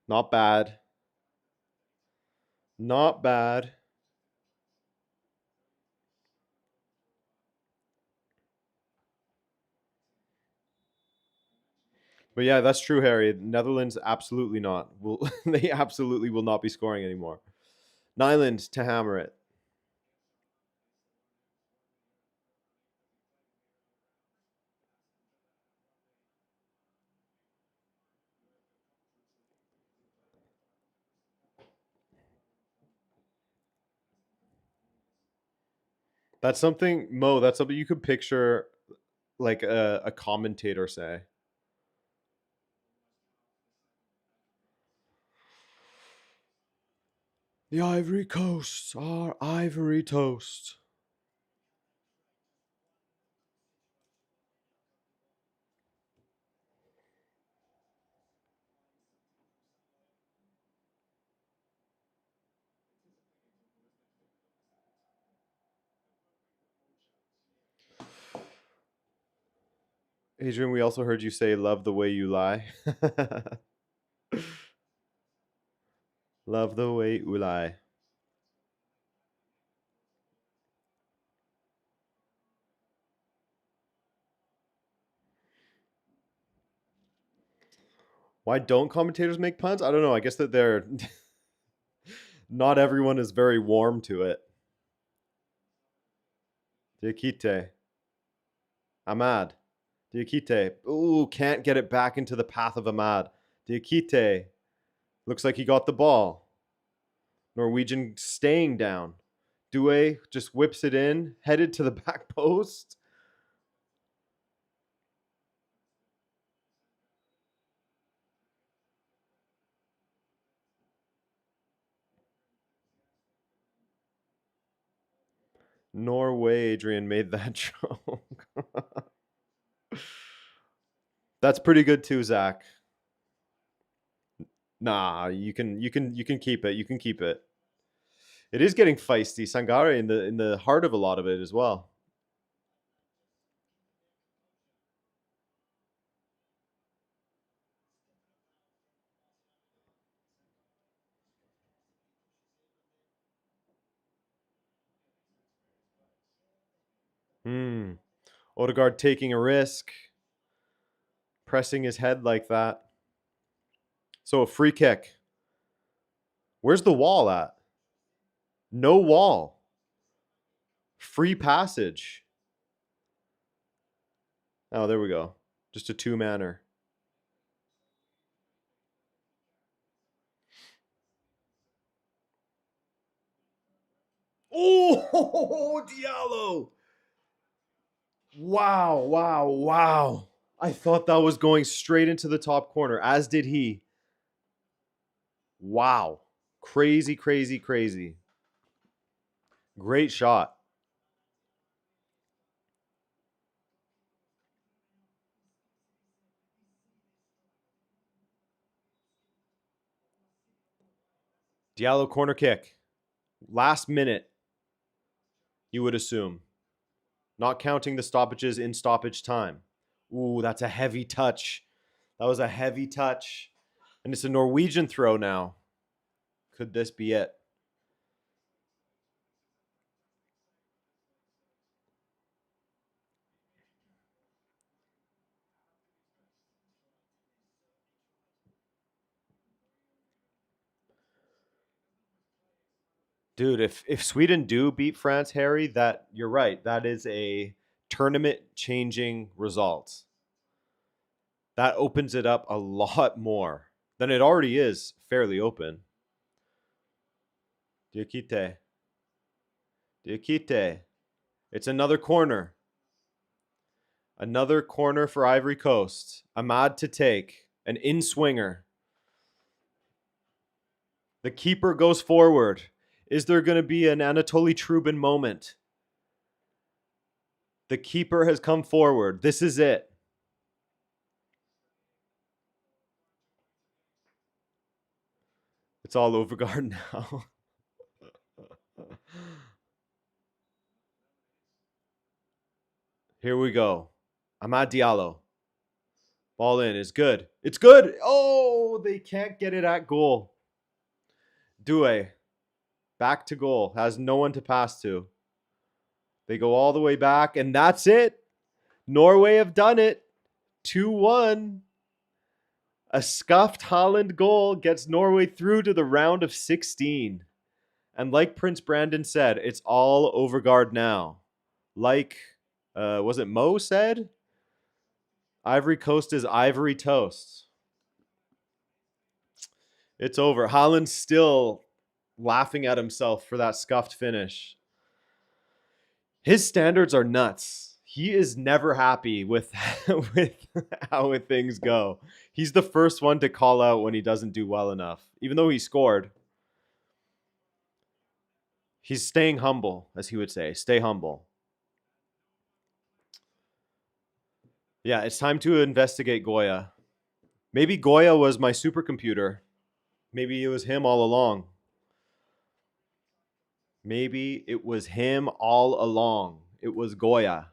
Not bad. Not bad. But yeah, that's true, Harry. Netherlands absolutely not. Will they absolutely will not be scoring anymore. Nyland to hammer it. That's something, Mo, that's something you could picture like a commentator say. The Ivory Coast are Ivory Toast. Adrian, we also heard you say love the way you lie. Love the way you lie. Why don't commentators make puns? I don't know. I guess that they're not everyone is very warm to it. Diakite. Ahmad. Diakite. Ooh, can't get it back into the path of Ahmad. Diakite. Looks like he got the ball. Norwegian staying down. Due just whips it in, headed to the back post. Norway, Adrian made that joke. That's pretty good too, Zach. Nah, you can keep it. You can keep it. It is getting feisty. Sangare in the heart of a lot of it as well. Hmm. Odegaard taking a risk, pressing his head like that. So a free kick. Where's the wall at? No wall. Free passage. Oh, there we go. Just a two-manner. Oh, Diallo. Wow, wow, wow. I thought that was going straight into the top corner, as did he. Wow. Crazy, crazy, crazy. Great shot. Diallo corner kick. Last minute, you would assume. Not counting the stoppages in stoppage time. Ooh, that's a heavy touch. That was a heavy touch. And it's a Norwegian throw now. Could this be it? Dude, if Sweden do beat France, Harry, that you're right. That is a tournament changing result. That opens it up a lot more than it already is fairly open. Diakite. Diakite. It's another corner. Another corner for Ivory Coast. Ahmad to take. An in-swinger. The keeper goes forward. Is there going to be an Anatoly Trubin moment? The keeper has come forward. This is it. It's all Overgaard now. Here we go. Amad Diallo. Ball in is good. It's good. Oh, they can't get it at goal. Due. Back to goal. Has no one to pass to. They go all the way back, and that's it. Norway have done it. 2-1. A scuffed Holland goal gets Norway through to the round of 16. And like Prince Brandon said, it's all Overgaard now. Like, was it Mo said? Ivory Coast is ivory toast. It's over. Holland's still laughing at himself for that scuffed finish. His standards are nuts. He is never happy with with how things go. He's the first one to call out when he doesn't do well enough, even though he scored. He's staying humble, as he would say. Stay humble. Yeah, it's time to investigate Goya. Maybe Goya was my supercomputer. Maybe it was him all along. Maybe it was him all along. It was Goya.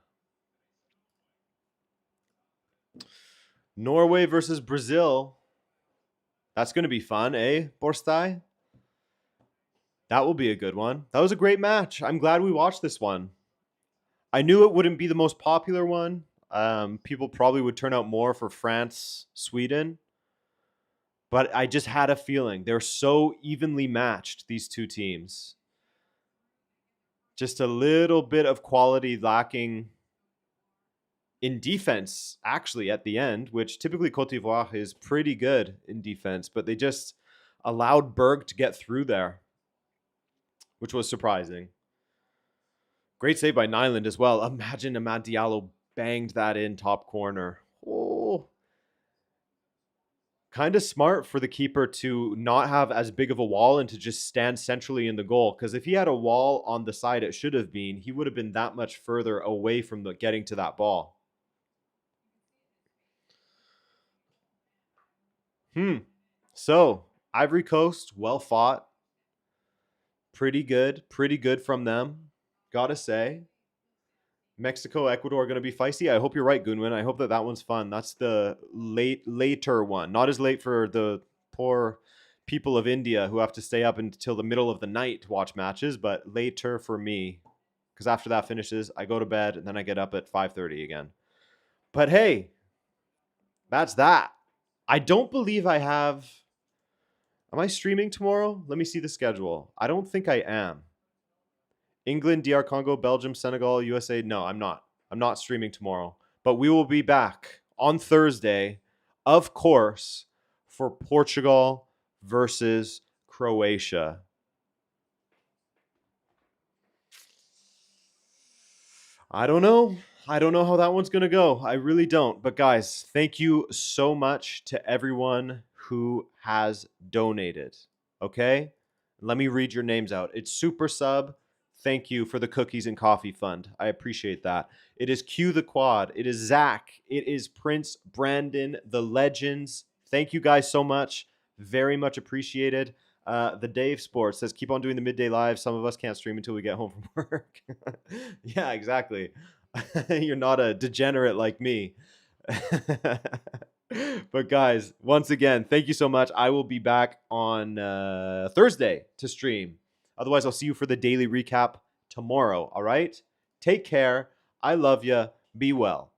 Norway versus Brazil. That's going to be fun, eh, Borstai? That will be a good one. That was a great match. I'm glad we watched this one. I knew it wouldn't be the most popular one. People probably would turn out more for France, Sweden. But I just had a feeling they're so evenly matched, these two teams. Just a little bit of quality lacking in defense, actually, at the end, which typically Cote d'Ivoire is pretty good in defense, but they just allowed Berg to get through there, which was surprising. Great save by Nyland as well. Imagine Amad Diallo banged that in top corner. Oh, kind of smart for the keeper to not have as big of a wall and to just stand centrally in the goal. Because if he had a wall on the side it should have been, he would have been that much further away from getting to that ball. So, Ivory Coast, well fought. Pretty good from them. Gotta say. Mexico, Ecuador are going to be feisty. I hope you're right, Goonwin. I hope that one's fun. That's the later one. Not as late for the poor people of India who have to stay up until the middle of the night to watch matches, but later for me. Because after that finishes, I go to bed and then I get up at 5:30 again. But hey, that's that. I don't believe I have Am I streaming tomorrow? Let me see the schedule. I don't think I am. England, DR Congo, Belgium, Senegal, USA. No, I'm not. I'm not streaming tomorrow. But we will be back on Thursday, of course, for Portugal versus Croatia. I don't know. I don't know how that one's going to go. I really don't. But guys, thank you so much to everyone who has donated. Okay? Let me read your names out. It's Super Sub. Thank you for the cookies and coffee fund. I appreciate that. It is Q the Quad. It is Zach. It is Prince, Brandon, the Legends. Thank you guys so much. Very much appreciated. The Dave Sports says, keep on doing the midday live. Some of us can't stream until we get home from work. Yeah, exactly. You're not a degenerate like me. But guys, once again, thank you so much. I will be back on Thursday to stream. Otherwise, I'll see you for the daily recap tomorrow. All right? Take care. I love you. Be well.